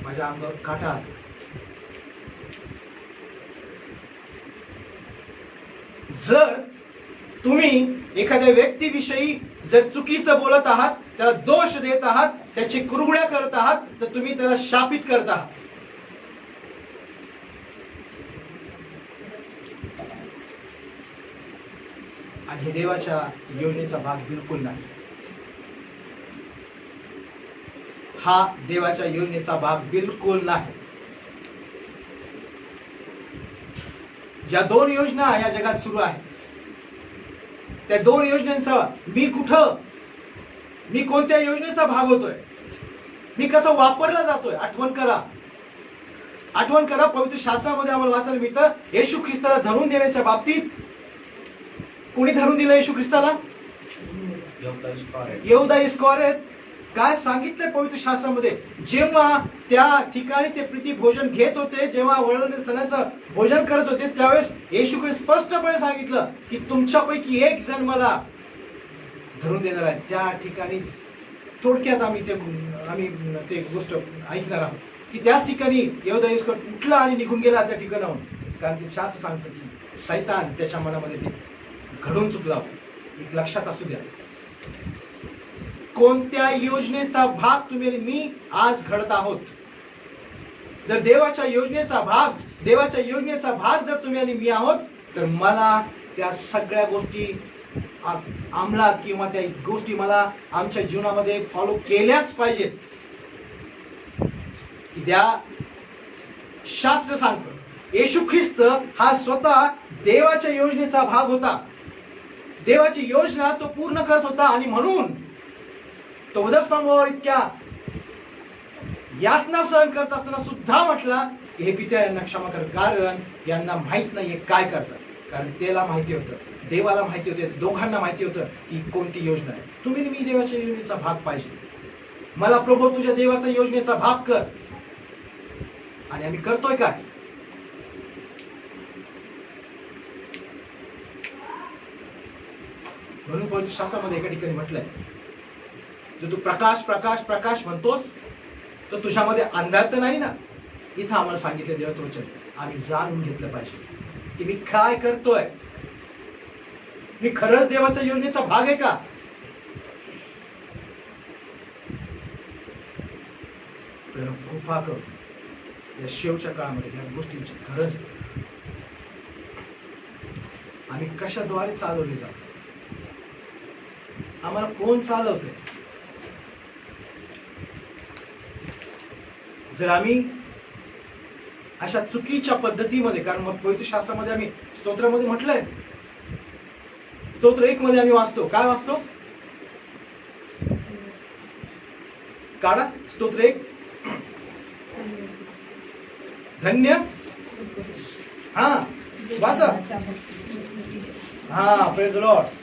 माझ्या अंगावर काटा आला. जर तुम्ही एखाद्या व्यक्तीविषयी जर चुकीचं बोलत आहात, त्याला दोष देत आहात, त्याची कुरघुड्या करत आहात, तर तुम्ही त्याला शापित करत आहात. आणि हे देवाच्या योजनेचा भाग बिलकुल नाही. हा देवाच्या योजनेचा भाग बिलकुल नाही. ज्या 2 योजना या जगात सुरू आहेत, त्या 2 योजनांचा मी कोणत्या योजनेचा भाग होतोय, मी कसा वापरला जातोय, आठवण करा. पवित्र शास्त्रामध्ये आम्हाला वाचायला मिळतं, येशू ख्रिस्ताला धरून देण्याच्या बाबतीत कोणी धरून दिलं येशू ख्रिस्ताला? यहूदा इस्करियोत. काय सांगितलंय पवित्र शास्त्रामध्ये? जेव्हा त्या ठिकाणी ते प्रीती भोजन घेत होते, जेव्हा वळण सणाचं भोजन करत होते, त्यावेळेस येशू ख्रिस्त स्पष्टपणे सांगितलं की तुमच्यापैकी एक जण मला धरून देणार आहे. त्या ठिकाणी थोडक्यात आम्ही ते गोष्ट ऐकणार आहोत की त्याच ठिकाणी यहूदा इस्करियोत उठला आणि निघून गेला त्या ठिकाणाहून. कारण ते शास्त्र सांगतं की सैतान त्याच्या मनामध्ये ते घडून चुकला. एक लक्षात असू द्या, कोणत्या योजनेचा भाग तुम्ही आणि मी आज घडत आहोत. जर देवाच्या योजनेचा भाग जर तुम्ही आणि मी आहोत, तर मला त्या सगळ्या गोष्टी अंमलात किंवा त्या गोष्टी मला आमच्या जीवनामध्ये फॉलो केल्याच पाहिजेत. त्या शास्त्र सांगतं येशू ख्रिस्त हा स्वतः देवाच्या योजनेचा भाग होता. देवाची योजना तो पूर्ण करत होता आणि म्हणून तो वधस्तंभावर इतक्या यातना सहन करत असताना सुद्धा म्हटला की हे पित्या यांना क्षमा कर, कारण यांना माहित नाहीये काय करतात. कारण त्याला माहिती होतं, देवाला माहिती होते, दोघांना माहिती होतं की कोणती योजना आहे. तुम्ही मी देवाच्या योजनेचा भाग पाहिजे. मला प्रभू तुझ्या देवाच्या योजनेचा भाग कर. आणि आम्ही करतोय काय? म्हणून पवित्र शास्त्रामध्ये एका ठिकाणी म्हटलंय, जो तू प्रकाश प्रकाश प्रकाश म्हणतोस, तर तुझ्यामध्ये अंधार तर नाही ना. इथं आम्हाला सांगितलं देवाचं वचन, आम्ही जाणून घेतलं पाहिजे की मी काय करतोय. मी खरंच देवाच्या योजनेचा भाग आहे का? कृपा कर, या शेवटच्या काळामध्ये या गोष्टींची गरज आहे. आम्ही कशाद्वारे चालवले जातो, आम्हाला कोण चालवते? जर आम्ही अशा चुकीच्या पद्धतीमध्ये, कारण मग पवित्र शास्त्रामध्ये आम्ही स्तोत्रामध्ये म्हटलंय, स्तोत्र 1 मध्ये आम्ही वाचतो, काय वाचतो? काढा स्तोत्र 1. धन्य, हा वाचा, हा प्रेज द लॉर्ड.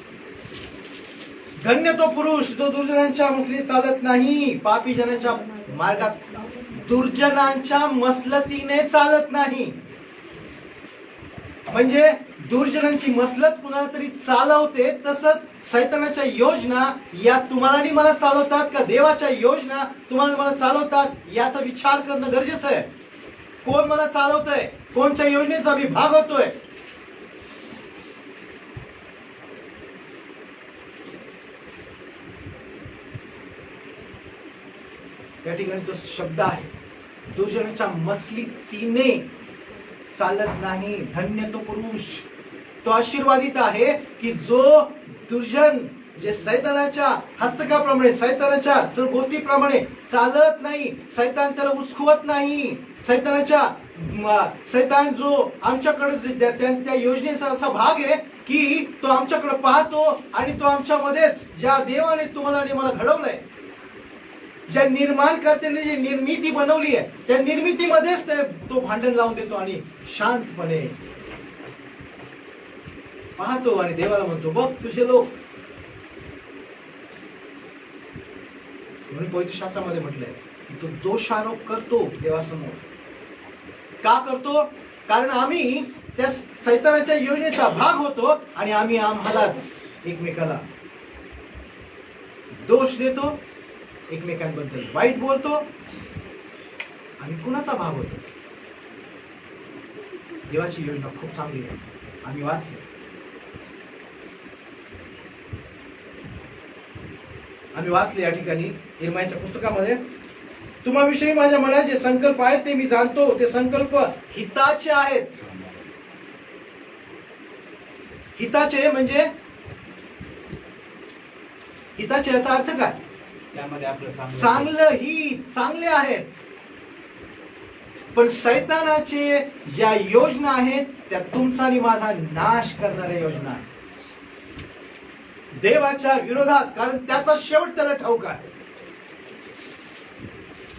धन्य तो पुरुष जो दुर्जनांच्या मसलीत चालत नाही, पापी जनांच्या मार्गात, दुर्जनांच्या मसलतीने चालत नाही. म्हणजे दुर्जनांची मसलत कुणाला तरी चालवते, तसंच सैतानाच्या योजना या तुम्हाला आणि मला चालवतात का देवाच्या योजना तुम्हाला मला चालवतात, याचा विचार करणं गरजेचं आहे. कोण मला चालवतंय, कोणत्या योजनेचा मी भाग होतोय. या ठिकाणी तो शब्द आहे, दुर्जनाच्या मसलीतीने चालत नाही. धन्य तो पुरुष, तो आशीर्वादित आहे की जो दुर्जन, जे सैतानाच्या हस्तकाप्रमाणे, सैतानाच्या सरभोवतीप्रमाणे चालत नाही, सैतान त्याला उचकवत नाही. सैतान जो आमच्याकडे त्या योजनेचा असा भाग आहे की तो आमच्याकडे पाहतो आणि तो आमच्यामध्येच, ज्या देवाने तुम्हाला आणि मला घडवलंय, ज्या निर्माणकर्त्याने जी निर्मिती बनवली आहे, त्या निर्मितीमध्येच तो भांडण लावून देतो आणि शांतपणे पाहतो आणि देवाला म्हणतो, बघ तुझे लोक. म्हणून पवित्र शास्त्रामध्ये म्हटलंय की तो दोषारोप करतो देवासमोर. का करतो? कारण आम्ही त्या सैतानाच्या योजनेचा भाग होतो आणि आम्ही आम्हालाच एकमेकाला दोष देतो, एकमेकांबद्दल वाईट बोलतो. आम्ही कुणाचा भाग होतो? देवाची योजना खूप चांगली आहे, आम्ही वाचली. आम्ही वाचले या ठिकाणी इर्मायाच्या पुस्तकामध्ये, तुम्हाविषयी माझ्या मनात जे संकल्प आहेत ते मी जाणतो, ते संकल्प हिताचे आहेत. हिताचे म्हणजे हिताचे याचा अर्थ काय? त्यामध्ये आपलं चांगलं हित, चांगले आहेत. पण शैतानाचे ज्या योजना आहेत त्या तुमचा आणि माझा नाश करणाऱ्या योजना आहेत, देवाच्या विरोधात. कारण त्याचा शेवट त्याला ठाऊक आहे.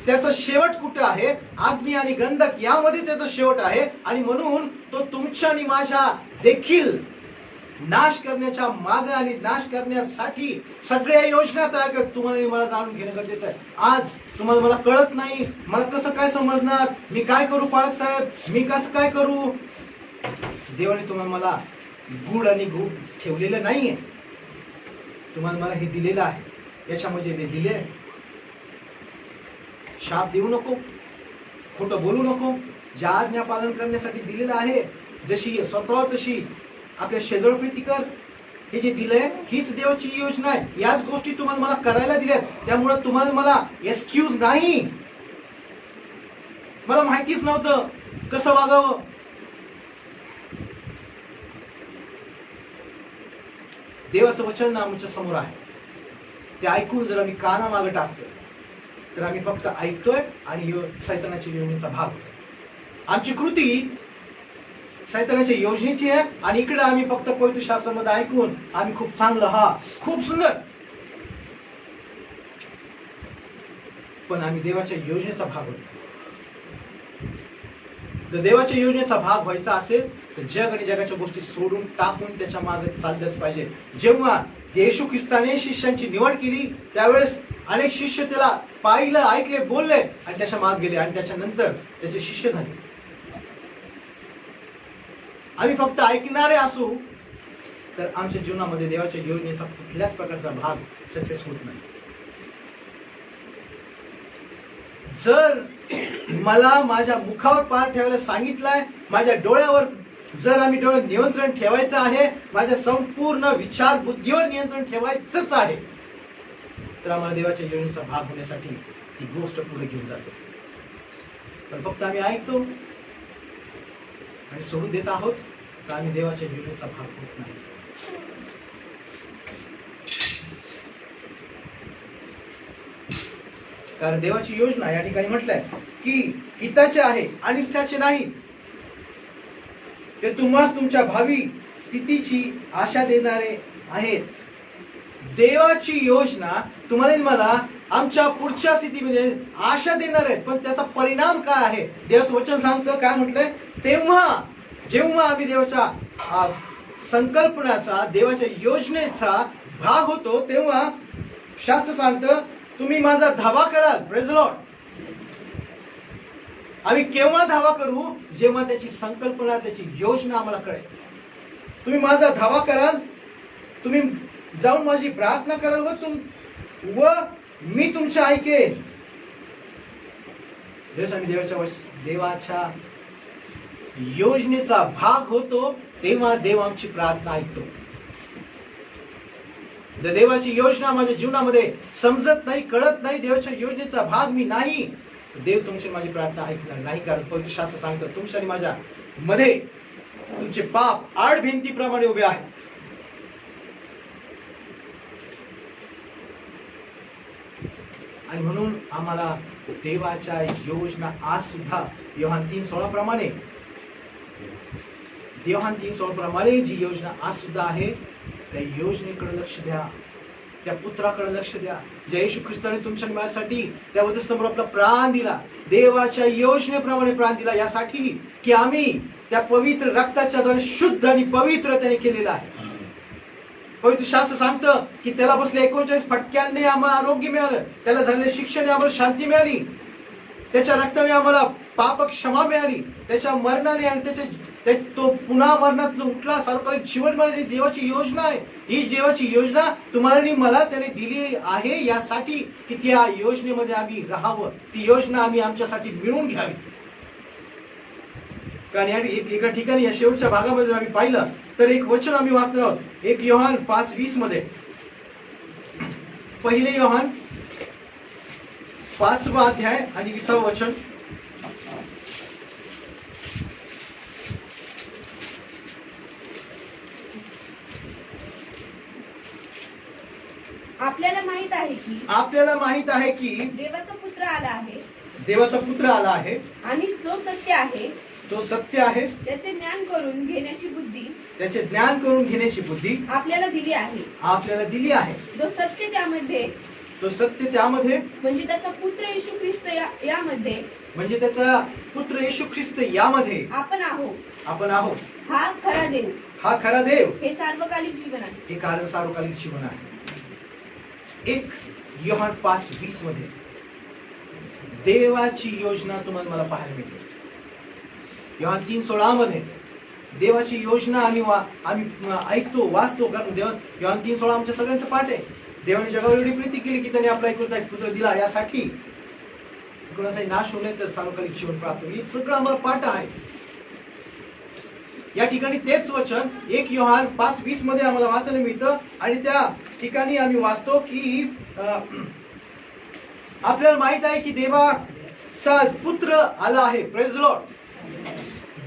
त्याचा शेवट कुठे आहे? अग्नी आणि गंधक यामध्ये त्याचा शेवट आहे. आणि म्हणून तो तुमच्या आणि माझ्या देखील नाश करण्याच्या मागे आणि नाश करण्यासाठी सगळ्या योजना तयार करतो. तुम्हाला आणि मला जाणून घेणं गरजेचं आहे. आज तुम्हाला मला कळत नाही, मला कसं काय समजणार, मी काय करू पालक साहेब, मी कसं काय करू? देवाने तुम्हाला मला गुड आणि गुड ठेवलेलं नाहीये. तुम्हाला मला हे दिलेलं आहे. याच्यामध्ये ते दिले, शाप देऊ नको, खोटं बोलू नको, ज्या आज्ञा पालन करण्यासाठी दिलेलं आहे, जशी स्वतःवर तशी आपल्या शेजारप्रीती कर, हे जे दिलंय हीच देवाची योजना आहे. याच गोष्टी तुम्हाला मला करायला दिल्यात. त्यामुळे तुम्हाला मला एक्सक्यूज नाही. मला माहितीच नव्हतं कसं वागावं. देवाचं वचन आमच्या समोर आहे. ते ऐकून जर आम्ही कानामागे टाकतोय तर आम्ही फक्त ऐकतोय आणि सैतानाच्या योजनेचा भाग. आमची कृती सैतानाच्या योजनेची आहे आणि इकडे आम्ही फक्त पवित्र शास्त्रामध्ये ऐकून आम्ही खूप चांगलं, हा खूप सुंदर, पण आम्ही देवाच्या योजनेचा भाग होतो. जर देवाच्या योजनेचा भाग व्हायचा असेल तर जग आणि जगाच्या गोष्टी सोडून टाकून त्याच्या मागे चाललंच पाहिजे. जेव्हा येशू ख्रिस्ताने शिष्यांची निवड केली त्यावेळेस अनेक शिष्य त्याला पाहिलं, ऐकले, बोलले आणि त्याच्या मागे गेले आणि त्याच्यानंतर त्याचे शिष्य झाले. आम्ही फक्त ऐकणारे असू तर आमच्या जीवनामध्ये देवाच्या योजनेचा कुठल्याच प्रकारचा भाग सक्सेस होत नाही. जर मला माझ्या मुखावर पार ठेवायला सांगितलंय, माझ्या डोळ्यावर जर आम्ही डोळे नियंत्रण ठेवायचं आहे, माझ्या संपूर्ण विचार बुद्धीवर नियंत्रण ठेवायचंच आहे, तर आम्हाला देवाच्या योजनेचा भाग होण्यासाठी ती गोष्ट पुढे घेऊन जाते. पण फक्त आम्ही ऐकतो आणि सोडून देत आहोत तर आम्ही देवाच्या योजनेचा भाग होत नाही. कारण देवाची योजना या ठिकाणी म्हटलंय की हिताचे आहे, अनिष्टाचे नाही. ते तुम्हास तुमच्या भावी स्थितीची आशा देणारे आहेत. देवाची योजना तुम्हाला मला आमच्या पुढच्या स्थितीमध्ये आशा देणार आहेत. पण त्याचा परिणाम काय आहे? देवाचं वचन सांगतं, काय म्हटलंय? तेव्हा जेव्हा आम्ही देवाच्या संकल्पनाचा, देवाच्या योजनेचा भाग होतो तेव्हा शास्त्र सांगतं तुम्ही माझा धावा कराल. Praise the Lord. आम्ही केव्हा धावा करू? जेव्हा त्याची संकल्पना, त्याची योजना आम्हाला कळेल. तुम्ही माझा धावा कराल, तुम्ही जाऊन माझी प्रार्थना कराल व मी तुमच्या ऐकेन. जसं आम्ही देवाच्या योजनेचा भाग होतो तेव्हा देव आमची प्रार्थना ऐकतो. जर देवाची योजना माझ्या जीवनामध्ये समजत नाही, कळत नाही, देवाच्या योजनेचा भाग मी नाही, देव तुमची माझी प्रार्थना ऐकणार नाही. कारण पवित्र शास्त्र सांगतं तुमच्या आणि माझ्या मध्ये तुमचे पाप आड भिंतीप्रमाणे उभे आहेत. आणि म्हणून आम्हाला देवाच्या योजना आज सुद्धा योहान 3:16 प्रमाणे, योहान 3:16 प्रमाणे जी योजना आज सुद्धा आहे त्या योजनेकडे लक्ष द्या, त्या पुत्राकडे लक्ष द्या. ज्या येशू ख्रिस्ताने तुमच्या आणि माझ्यासाठी त्या वधस्तंभावर आपला प्राण दिला, देवाच्या योजनेप्रमाणे प्राण दिला, यासाठी की आम्ही त्या पवित्र रक्ताच्या द्वारे शुद्ध आणि पवित्र त्याने केलेलं आहे. पवित्र शास्त्र सांगतं की त्याला बसले 39 फटक्यांनी आम्हाला आरोग्य मिळालं, त्याला झालेल्या शिक्षेने आम्हाला शांती मिळाली, त्याच्या रक्ताने आम्हाला पाप क्षमा मिळाली, त्याच्या मरणाने आणि तो पुन्हा मरणातून उठला, सार्वकालिक जीवन मिळाले. देवाची योजना आहे. ही देवाची योजना तुम्हाला आणि मला त्याने दिली आहे यासाठी की त्या योजनेमध्ये आम्ही राहावं, ती योजना आम्ही आमच्यासाठी मिळवून घ्यावी. कारण एका ठिकाणी या शेवटच्या भागामध्ये आम्ही पाहिलं तर एक वचन आम्ही वाचणार आहोत. 1 योहान 5:20 मध्ये पहिले योहान 5वा अध्याय आणि 20वे वचन. आपल्याला माहित आहे की आपल्याला माहित आहे की देवाचा पुत्र आला आहे देवाचा पुत्र आला आहे, आणि जो सत्य आहे तो सत्य आहे, त्याचे ज्ञान करून घेण्याची बुद्धी त्याचे ज्ञान करून घेण्याची बुद्धी आपल्याला दिली आहे. आपल्याला दिली आहे. जो सत्य त्यामध्ये तो सत्य त्यामध्ये म्हणजे त्याचा पुत्र येशू ख्रिस्त यामध्ये म्हणजे त्याचा पुत्र येशू ख्रिस्त यामध्ये आपण आहोत. आपण आहोत. हा खरा देव, हा खरा देव, हे सार्वकालिक जीवन आहे. हे सार्वकालिक जीवन आहे. 1 योहान 5:20 मध्ये देवाची योजना तुम्हाला मला पाहायला मिळते. योहान 3:16 मध्ये देवाची योजना आम्ही ऐकतो, वाचतो, कारण योहान 3:16 आमच्या सगळ्यांचं पाठ आहे. देवाने जगावर एवढी प्रीती केली की त्याने आपला एकुलता एक पुत्र दिला, यासाठी कोणाचाही नाश होऊ नये तर सार्वकालिक जीवन प्राप्त. हे सगळं आम्हाला पाठ आहे. या ठिकाणी तेच वचन 1 योहान 5:20 मध्ये आम्हाला वाचायला मिळतं, आणि त्या ठिकाणी आम्ही वाचतो की आपल्याला माहित आहे की देवाचा पुत्र आला आहे. Praise Lord.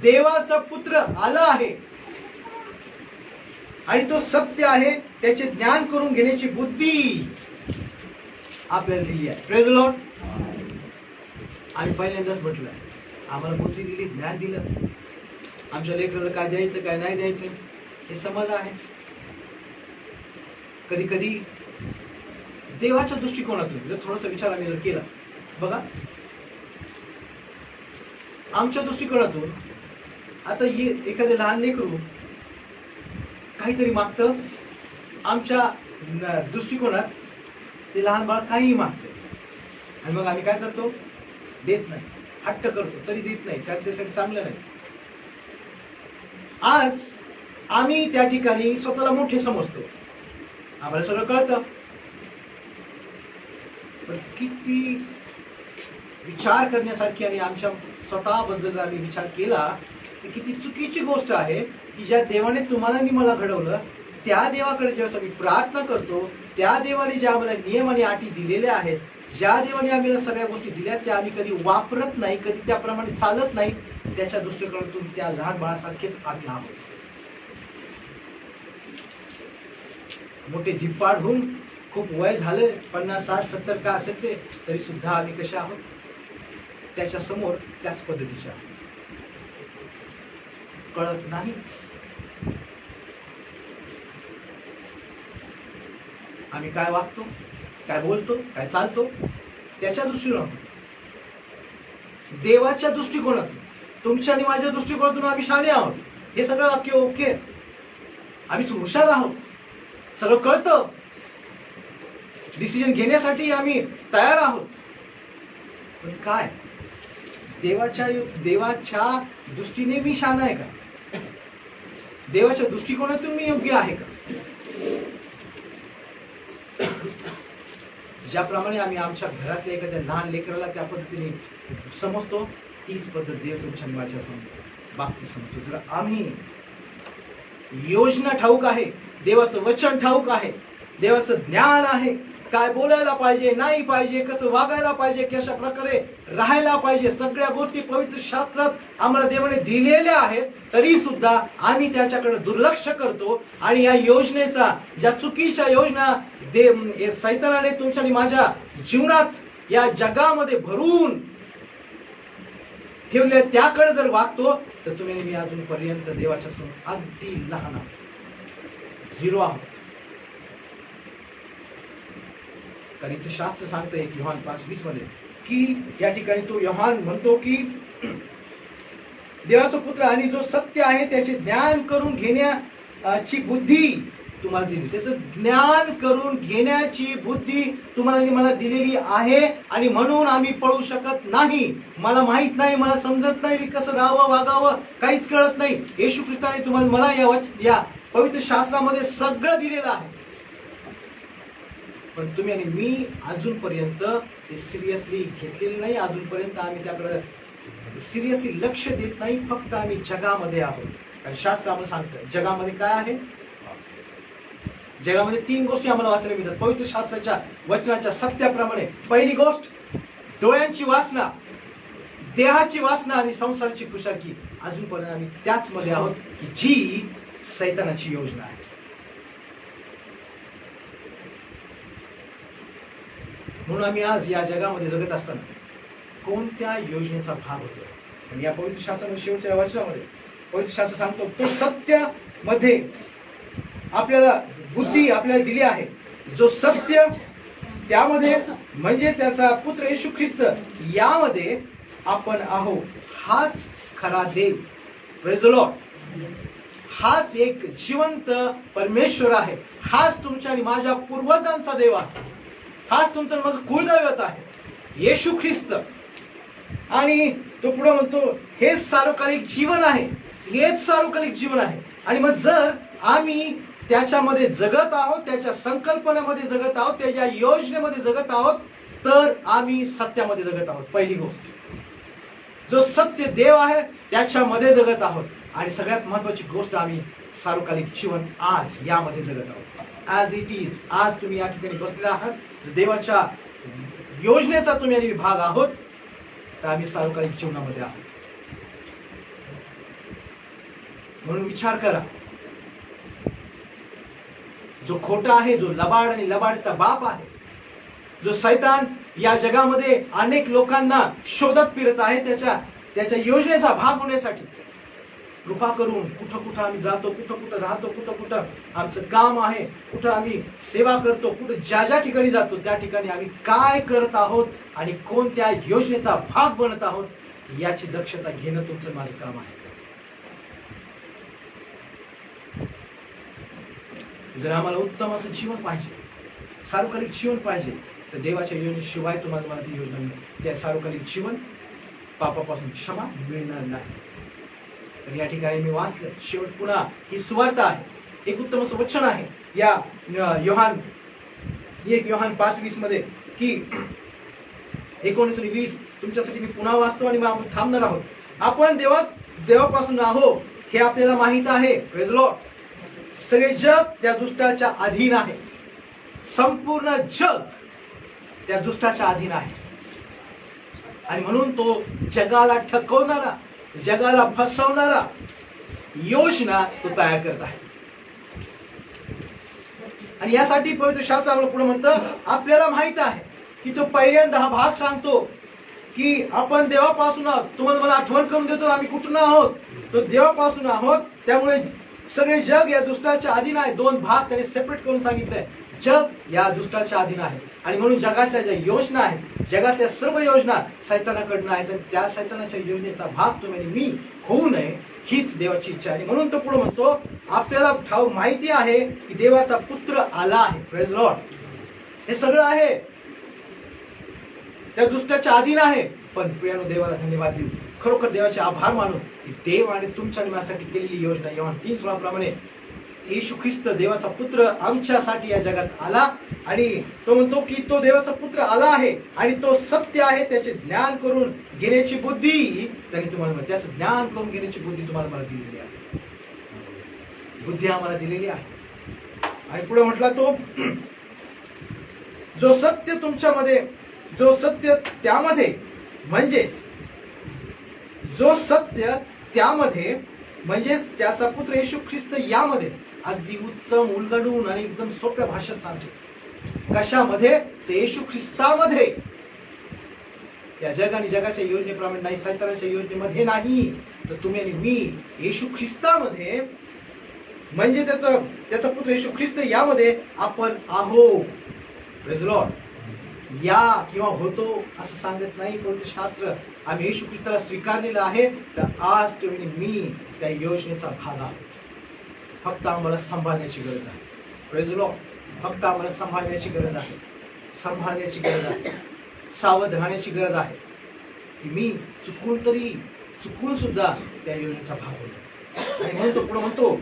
देवाचा पुत्र आला आहे आणि तो सत्य आहे, त्याचे ज्ञान करून घेण्याची बुद्धी आपल्याला दिली आहे. Praise Lord. आम्ही पहिल्यांदाच म्हटलं, आम्हाला बुद्धी दिली, ज्ञान दिलं. आमच्या लेकराला काय द्यायचं काय नाही द्यायचं हे समज आहे. कधी कधी देवाच्या दृष्टिकोनातून जर थोडासा विचार आम्ही जर केला, बघा आमच्या दृष्टिकोनातून आता एखादे लहान लेकरू काहीतरी मागतं, आमच्या दृष्टिकोनात ते लहान बाळ काहीही मागतं, आणि मग आम्ही काय करतो? देत नाही. हट्ट करतो तरी देत नाही, कारण त्यासाठी चांगलं नाही. आज आम्ही त्या ठिकाणी स्वतःला मोठे समजतो, आम्हाला सगळं कळतं, पण किती विचार करण्यासारखी आणि आमच्या स्वतःबद्दल आम्ही विचार केला की किती चुकीची गोष्ट आहे की ज्या देवाने तुम्हाला आणि मला घडवलं, त्या देवाकडे जेव्हा आम्ही प्रार्थना करतो, त्या देवाने ज्या आम्हाला नियम आणि अटी दिलेल्या आहेत, ज्या देवाने आम्हाला सगळ्या गोष्टी दिल्या, त्या आम्ही कधी वापरत नाही, कधी त्याप्रमाणे चालत नाही. त्याच्या दृष्टिकोनातून त्या लहान बाळासारखेच आम्ही आहोत. मोठे धिप्पाड होऊन खूप वय झालं, 50, 60, 70 का असेल ते, तरी सुद्धा आम्ही कसे आहोत? त्याच्या समोर त्याच पद्धतीचे आहोत. कळत नाही. आम्ही काय वागतो, काय बोलतो, काय चालतो, त्याच्या दृष्टिकोनातून, देवाच्या दृष्टिकोनातून, तुमच्या आणि माझ्या दृष्टिकोनातून आम्ही शहाणे आहोत. हे सगळं वाक्य ओके, आम्ही हुशार आहोत, सगळं कळतं, डिसिजन घेण्यासाठी आम्ही तयार आहोत. पण काय देवाच्या दृष्टीने मी शहाणा आहे का? देवाच्या दृष्टिकोनातून मी योग्य आहे का? ज्याप्रमाणे आम्ही आमच्या घरातल्या एखाद्या लहान लेकराला त्या पद्धतीने समजतो, तीच पद्धत देव तुमच्या माझ्या बाबतीत समजतो. जर आम्ही योजना ठाऊक आहे, देवाचं वचन ठाऊक आहे, देवाचं ज्ञान आहे, काय बोलायला पाहिजे, नाही पाहिजे, कसं वागायला पाहिजे, कशा प्रकारे राहायला पाहिजे, सगळ्या गोष्टी पवित्र शास्त्रात आम्हाला देवाने दिलेल्या आहेत, तरी सुद्धा आम्ही त्याच्याकडे दुर्लक्ष करतो. आणि या योजनेचा, ज्या चुकीच्या योजना सैतानाने तुमच्या आणि माझ्या जीवनात या जगामध्ये भरून ठेवले, त्याकडे जर वागतो, तर तुम्ही मी अजूनपर्यंत देवाच्या समोर अगदी लहान आहोत, 0 आहोत. कारण इथे शास्त्र सांगतं 1 योहान 5:20 मध्ये की या ठिकाणी तो योहान म्हणतो की देवाचा पुत्र आणि जो सत्य आहे त्याचे ज्ञान करून घेण्याची बुद्धी तुम्हाला दिली. त्याचं ज्ञान करून घेण्याची बुद्धी तुम्हाला आणि मला दिलेली आहे, आणि म्हणून आम्ही पळू शकत नाही. मला माहित नाही, मला समजत नाही मी कसं राहावं, वागावं, काहीच कळत नाही. येशू ख्रिस्ताने तुम्हाला मला या पवित्र शास्त्रामध्ये सगळं दिलेलं आहे, पण तुम्ही आणि मी अजूनपर्यंत ते सिरियसली घेतलेले नाही. अजूनपर्यंत आम्ही त्याकडे सिरियसली लक्ष देत नाही. फक्त आम्ही जगामध्ये आहोत. कारण शास्त्र आम्हाला सांगतं जगामध्ये काय आहे, जगामध्ये 3 गोष्टी आम्हाला वाचायला मिळतात पवित्र शास्त्राच्या वचनाच्या सत्याप्रमाणे. पहिली गोष्ट डोळ्यांची वासना, देहाची वासना आणि संसाराची कुशाकी. अजूनपर्यंत आम्ही त्याच मध्ये आहोत की जी सैतानाची योजना आहे. म्हणून आम्ही आज या जगामध्ये जगत असताना कोणत्या योजनेचा भाग होतो? आणि या पवित्र शास्त्रामध्ये शेवटच्या वचनामध्ये पवित्र शास्त्र सांगतो तो सत्य मध्ये आपल्याला बुद्धी आपल्याला दिली आहे. जो सत्य त्यामध्ये म्हणजे त्याचा पुत्र येशू ख्रिस्त यामध्ये आपण आहो. हाच खरा देव. Praise the Lord. हाच एक जिवंत परमेश्वर आहे. हाच तुमच्या आणि माझ्या पूर्वजांचा देव आहे. हाच तुमचं माझं कुळदैवत आहे येशू ख्रिस्त. आणि तो पुढे म्हणतो हेच सार्वकालिक जीवन आहे. हेच सार्वकालिक जीवन आहे. आणि मग जर आम्ही त्याच्यामध्ये जगत आहोत, त्याच्या संकल्पनेमध्ये जगत आहोत, त्याच्या योजनेमध्ये जगत आहोत, तर आम्ही सत्यामध्ये जगत आहोत. पहिली गोष्ट जो सत्य देव आहे त्याच्यामध्ये जगत आहोत. आणि सगळ्यात महत्वाची गोष्ट आम्ही सार्वकालिक जीवन आज यामध्ये जगत आहोत. As it is. आज तुम्ही या ठिकाणी बसलेला आहात, देवाच्या योजनेचा तुम्ही आणि भाग आहोत, तर आम्ही सार्वकालिक जीवनामध्ये आहोत. म्हणून विचार करा, जो खोटा आहे, जो लबाड आणि लबाडचा बाप आहे, जो सैतान या जगामध्ये अनेक लोकांना शोधत फिरत आहे त्याच्या योजनेचा भाग होण्यासाठी. कृपा करून कुठं कुठं आम्ही जातो, कुठं कुठं राहतो, कुठं कुठं आमचं काम आहे, कुठं आम्ही सेवा करतो, कुठं ज्या ठिकाणी जातो त्या ठिकाणी आम्ही काय करत आहोत आणि कोणत्या योजनेचा भाग बनत आहोत याची दक्षता घेणं तुमचं माझं काम आहे. जर आम्हाला उत्तम असं जीवन पाहिजे, सार्वकालिक जीवन पाहिजे, तर देवाच्या योजनेशिवाय तुम्हाला मला ती योजना मिळेल. त्या सार्वकालिक जीवन पापापासून क्षमा मिळणार नाही. तर या ठिकाणी मी वाचलं शेवट पुन्हा ही सुवार्ता आहे, एक उत्तम असं वचन आहे या योहान 1:5-20 मध्ये की 19 आणि 20 तुमच्यासाठी मी पुन्हा वाचतो आणि मग थांबणार आहोत. आपण देवापासून आहोत हे आपल्याला माहित आहे. Praise the Lord. सगळे जग त्या दुष्टाच्या अधीन आहे. संपूर्ण जग त्या दुष्टाच्या अधीन आहे. आणि म्हणून तो जगाला ठकवणारा, जगाला फसवणारा योजना तो तयार करत आहे. आणि यासाठी पवित्र शास्त्र आम्हाला पुढे म्हणतं आपल्याला माहित आहे की तो पहिल्यांदा हा भाग सांगतो की आपण देवापासून आहोत. तुम्हाला मला आठवण करून देतो आम्ही कुठून आहोत, तो देवापासून आहोत. त्यामुळे सगळे जग या दुष्टाच्या अधीन आहे. 2 भाग त्याने सेपरेट करून सांगितलंय. जग या दुष्टाच्या अधीन आहे आणि म्हणून जगाच्या ज्या योजना आहेत, जगातल्या सर्व योजना सैतानाकडनं आहेत. त्या सैतानाच्या योजनेचा भाग तुम्ही आणि मी होऊ नये हीच देवाची इच्छा आहे. म्हणून तो पुढे म्हणतो आपल्याला माहिती आहे की देवाचा पुत्र आला आहे. Praise the Lord. हे सगळं आहे, त्या दुष्टाच्या अधीन आहे. पण प्रियानो देवाला धन्यवाद देऊ, खरोखर देवाचे आभार मानू की देव आणि तुमच्या आणि माझ्यासाठी केलेली योजना योहान 3:16 प्रमाणे येशू ख्रिस्त देवाचा पुत्र आमच्यासाठी या जगात आला. आणि तो म्हणतो की तो देवाचा पुत्र आला आहे आणि तो सत्य आहे. त्याचे ज्ञान करून घेण्याची बुद्धी त्यांनी तुम्हाला, त्याचं ज्ञान करून घेण्याची बुद्धी तुम्हाला मला दिलेली आहे. बुद्धी आम्हाला दिलेली आहे. आणि पुढे म्हटला तो जो सत्य तुमच्यामध्ये, जो सत्य त्यामध्ये म्हणजेच जो सत्य त्यामध्ये म्हणजेच त्याचा पुत्र येशू ख्रिस्त यामध्ये. अगदी उत्तम उलगडून आणि एकदम सोप्या भाषेत सांगते. कशामध्ये? ते येशू ख्रिस्तामध्ये. या जग आणि जगाच्या योजनेप्रमाणे नाही, सैतानाच्या योजनेमध्ये नाही, तर तुम्ही आणि मी येशू ख्रिस्तामध्ये म्हणजे त्याचा पुत्र येशू ख्रिस्त यामध्ये आपण आहो. Praise the Lord. या किंवा होतो असं सांगत नाही पवित्र शास्त्र. आम्ही येशू ख्रिस्ताला स्वीकारलेलं आहे, तर आज तुम्ही मी त्या योजनेचा भाग आहोत. फक्त आम्हाला सांभाळण्याची गरज आहे. Praise the Lord. फक्त आम्हाला सांभाळण्याची गरज आहे, सांभाळण्याची गरज आहे, सावध राहण्याची गरज आहे की मी चुकून सुद्धा त्या योजनेचा भाग होतो. आणि म्हणून तो पुढे म्हणतो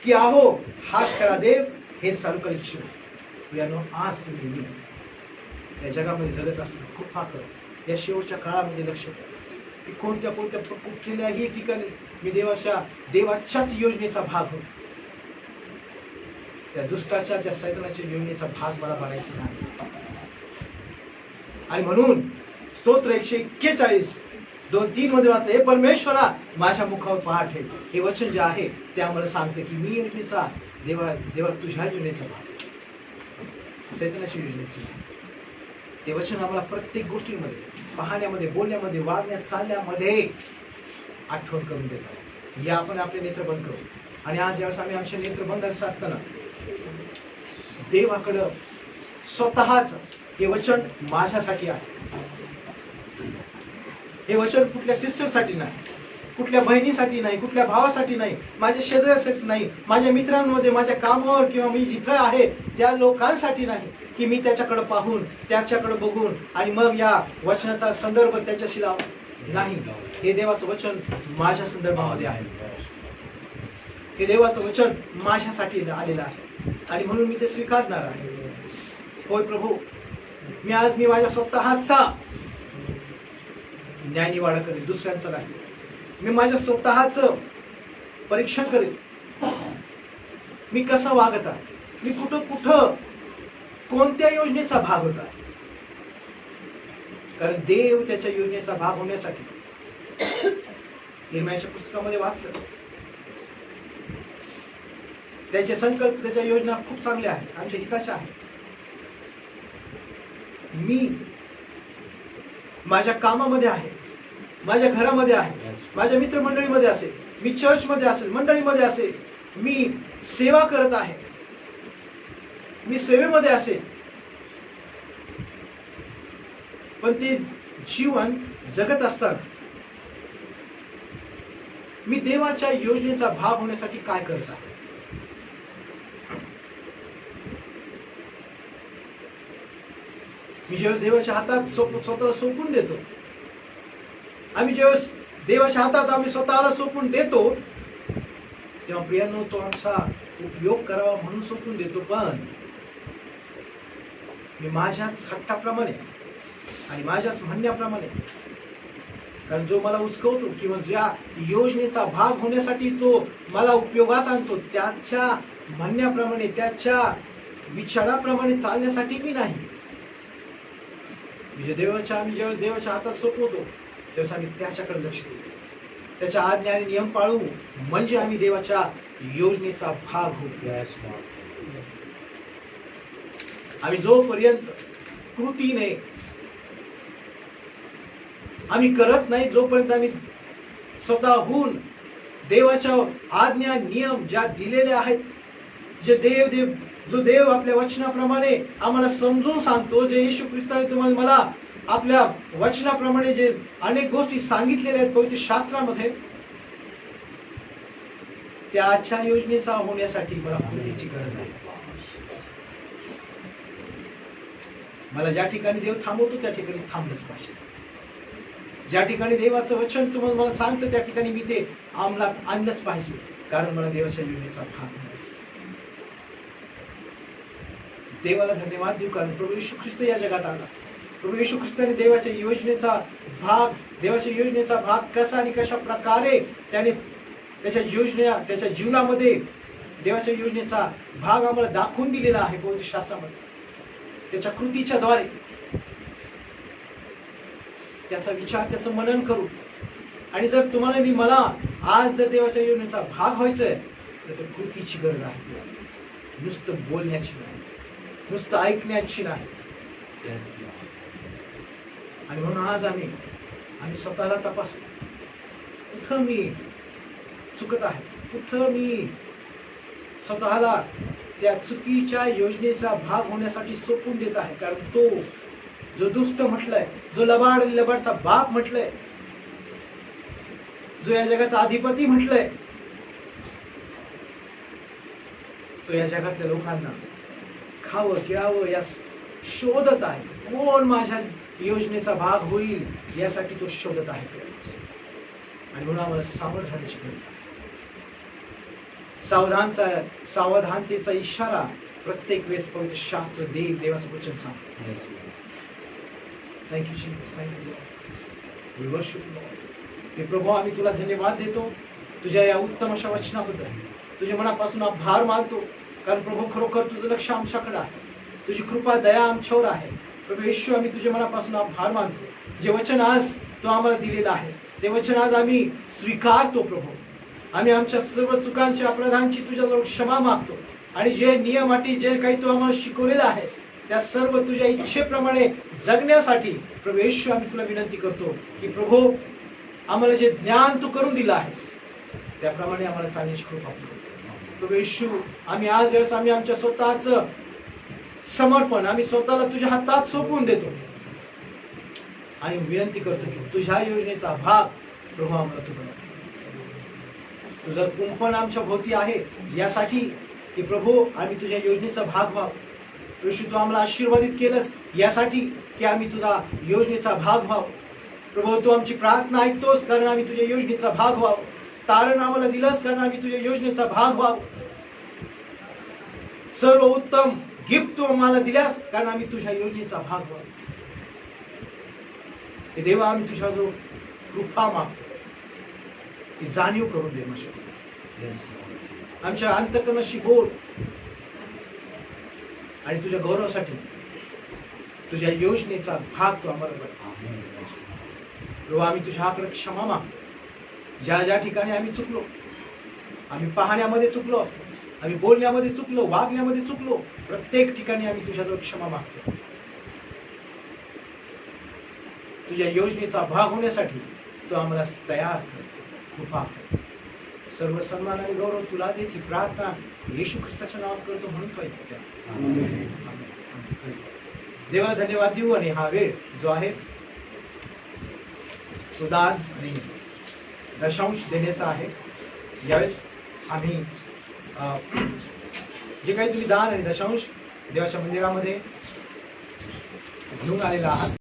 की आहो हा खरा देव, हे सार्वकालिक शिव. यानो आज तुम्ही मी या जगामध्ये जगत असताना खूप फाकर या शेवटच्या काळामध्ये लक्ष द्या की कोणत्या कुठल्याही ठिकाणी मी देवाच्याच योजनेचा भाग होतो. त्या दुष्टाच्या त्या सैतानाच्या योजनेचा भाग मला बनायचा नाही. आणि म्हणून स्तोत्र 141 2-3 मध्ये वाचलं, हे परमेश्वरा माझ्या मुखावर पाठ ठेव. हे वचन जे आहे ते आम्हाला सांगतं की मी योजनेचा देवा तुझ्या योजनेचा भाग, सैतानाच्या योजनेचा. ते वचन आम्हाला प्रत्येक गोष्टींमध्ये, पाहण्यामध्ये, बोलण्यामध्ये, वागण्यात, चालण्यामध्ये आठवण करून देतात. या आपण आपले नेत्र बंद करू. आणि आज ज्यावेळेस आम्ही आमचे नेत्र बंद असताना देवाकडं स्वतःच हे वचन माझ्यासाठी आहे. हे वचन कुठल्या सिस्टरसाठी नाही, कुठल्या बहिणीसाठी नाही, कुठल्या भावासाठी नाही, माझ्या शेजाऱ्यासाठी नाही, माझ्या मित्रांमध्ये, माझ्या कामावर किंवा मी जिथं आहे त्या लोकांसाठी नाही, की मी त्याच्याकडे पाहून, त्याच्याकडे बघून आणि मग या वचनाचा संदर्भ त्याच्याशी लावून नाही. हे देवाचं वचन माझ्या संदर्भामध्ये आहे. हे देवाचं वचन माझ्यासाठी आलेलं आहे आणि म्हणून मी ते स्वीकारणार आहे. होय प्रभू, मी माझ्या स्वतःचा न्यायनिवाडा करेन, दुसऱ्यांचं नाही. मी माझ्या स्वतःच परीक्षण करेन. मी कसं वागत आहे, मी कुठं कोणत्या योजनेचा भाग होता. कारण देव त्याच्या योजनेचा भाग होण्यासाठी यिर्मयाच्या पुस्तकामध्ये वाचलं, त्याचे संकल्प, त्याच्या योजना खूप चांगल्या आहेत, आमच्या हिताच्या आहेत. मी माझ्या कामामध्ये आहे, माझ्या घरामध्ये आहे, माझ्या मित्रमंडळीमध्ये असेल, मी चर्चमध्ये असेल, मंडळीमध्ये असेल, मी सेवा करत आहे, मी सेवेमध्ये असेल, पण ते जीवन जगत असताना मी देवाच्या योजनेचा भाग होण्यासाठी काय करत आहे. मी जेव्हा देवाच्या हातात स्वतःला सोपून देतो, आम्ही जेव्हा देवाच्या हातात आम्ही स्वतःला सोपून देतो, तेव्हा प्रियांनो तो आमचा उपयोग करावा म्हणून सोपून देतो. पण मी माझ्याच हट्टाप्रमाणे आणि माझ्याच म्हणण्याप्रमाणे, कारण जो मला उचकवतो किंवा ज्या योजनेचा भाग होण्यासाठी तो मला उपयोगात आणतो, त्याच्या म्हणण्याप्रमाणे, त्याच्या विचाराप्रमाणे चालण्यासाठी मी नाही. आम्ही जेव्हा देवाच्या हातात सोपवतो तेव्हा आम्ही त्याच्याकडे लक्ष देऊ, त्याच्या आज्ञा आणि नियम पाळू, म्हणजे आम्ही देवाच्या योजनेचा भाग होतो. आम्ही जोपर्यंत कृतीने आम्ही करत नाही, जोपर्यंत आम्ही स्वतःहून देवाच्या आज्ञा नियम ज्या दिलेल्या आहेत, जे जो देव आपल्या वचनाप्रमाणे आम्हाला समजून सांगतो, जे येशू ख्रिस्ताने तुम्हाला मला आपल्या वचनाप्रमाणे जे अनेक गोष्टी सांगितलेल्या आहेत पवित्र शास्त्रामध्ये, त्याच्या योजनेचा होण्यासाठी मला कृतीची गरज आहे. मला ज्या ठिकाणी देव थांबवतो त्या ठिकाणी थांबलंच पाहिजे. ज्या ठिकाणी देवाचं वचन तुम्हाला मला सांगतं त्या ठिकाणी मी ते अंमलात आणलंच पाहिजे, कारण मला देवाच्या योजनेचा भाग नाही. देवाला धन्यवाद देऊ, कारण प्रभू येशू ख्रिस्त या जगात आला. प्रभू येशू ख्रिस्ताने देवाच्या योजनेचा भाग कसा आणि कशा प्रकारे त्याने त्याच्या जीवनामध्ये देवाच्या योजनेचा भाग आम्हाला दाखवून दिलेला आहे पवित्र शास्त्रामध्ये, त्याच्या कृतीच्या द्वारे. त्याचा विचार, त्याचं मनन करू. आणि जर मला आज जर देवाच्या योजनेचा भाग व्हायचंय तर कृतीची गरज आहे, नुसतं बोलण्याची नाही, नुसतं ऐकण्याची नाही. आणि म्हणून आज आम्ही स्वतःला तपासू, कुठं मी चुकत आहे, कुठं मी स्वतःला त्या चुकीच्या योजनेचा भाग होण्यासाठी सोपून देत आहे. कारण तो जो दुष्ट म्हटलंय, जो लबाडचा बाप म्हटलंय, जो या जगाचा अधिपती म्हटलंय, तो या जगातल्या लोकांना खावं गिळावं या शोधत आहे. कोण माझ्या योजनेचा भाग होईल यासाठी तो शोधत आहे. आणि म्हणून आम्हाला सावध राहण्याची गरज आहे. सावधानतेचा इशारा प्रत्येक वेळेस पवित्र शास्त्र देवाचं वचन सांगतो. Thank you Jesus, thank you Lord, we worship Lord. हे प्रभू, आम्ही तुला धन्यवाद देतो तुझ्या या उत्तम अशा वचनाबद्दल. तुझ्या मनापासून आभार मानतो कारण प्रभू खरोखर तुझं लक्ष आमच्याकडे आहे, तुझी कृपा दया आमच्यावर आहे. प्रभू येशू, आम्ही तुझे मनापासून आभार मानतो. जे वचन आज तू आम्हाला दिलेलं आहे ते वचन आज आम्ही स्वीकारतो. प्रभू, आम्ही आमच्या सर्व चुकांची अपराधांची तुझ्याजवळ क्षमा मागतो आणि जे नियम अटी जे काही तू आम्हाला शिकवलेलं आहेस त्या सर्व तुझ्या इच्छेप्रमाणे जगण्यासाठी प्रभू येशू आम्ही तुला विनंती करतो की प्रभू आम्हाला जे ज्ञान तू करून दिलं आहेस त्याप्रमाणे आम्हाला चालण्याची कृपा कर. प्रभू येशू, आम्ही आज वेळेस आम्ही आमच्या स्वतःचं समर्पण आम्ही स्वतःला तुझ्या हातात सोपवून देतो आणि विनंती करतो की तुझ्या योजनेचा भाग प्रभू आम्हाला तू बनव. तुझं कुंपण आमच्या भोवती आहे यासाठी की प्रभू आम्ही तुझ्या योजनेचा भाग व्हावं. येशू, तू आम्हाला आशीर्वादित केलंस यासाठी की आम्ही तुझा योजनेचा भाग व्हावं. प्रभू, तू आमची प्रार्थना ऐकतोस कारण आम्ही तुझ्या योजनेचा भाग व्हावं. तारण आम्हाला दिलंस कारण आम्ही तुझ्या योजनेचा भाग व्हावं. सर्व उत्तम गिफ्ट तू आम्हाला दिल्यास कारण आम्ही तुझ्या योजनेचा भाग व्हावं. हे देवा, आम्ही तुझ्याजवळ कृपा मागतो की जाणीव करून दे माझ्या आमच्या अंतकरणाशी बोल आणि तुझ्या गौरवासाठी तुझ्या योजनेचा भाग तू आम्हाला बन. प्रभू, आम्ही तुझ्याकडे क्षमा मागतो. ज्या ज्या ठिकाणी आम्ही चुकलो, आम्ही पाहण्यामध्ये चुकलो, आम्ही बोलण्यामध्ये चुकलो, वागण्यामध्ये चुकलो, प्रत्येक ठिकाणी आम्ही तुझ्याजवळ क्षमा मागतो. तुझ्या योजनेचा भाग होण्यासाठी तू आम्हाला तयार कर, कृपा कर. सर्व सन्मान आणि गौरव तुला देत ही प्रार्थना येशू ख्रिस्ताच्या नावात करतो म्हणून पाहिजे. देवाला धन्यवाद देऊ आणि हा वेळ जो आहे तो दान आणि दशांश देण्याचा आहे. यावेळेस आम्ही जे काही तुम्ही दान आणि दशांश देवाच्या मंदिरामध्ये घेऊन आलेला आहात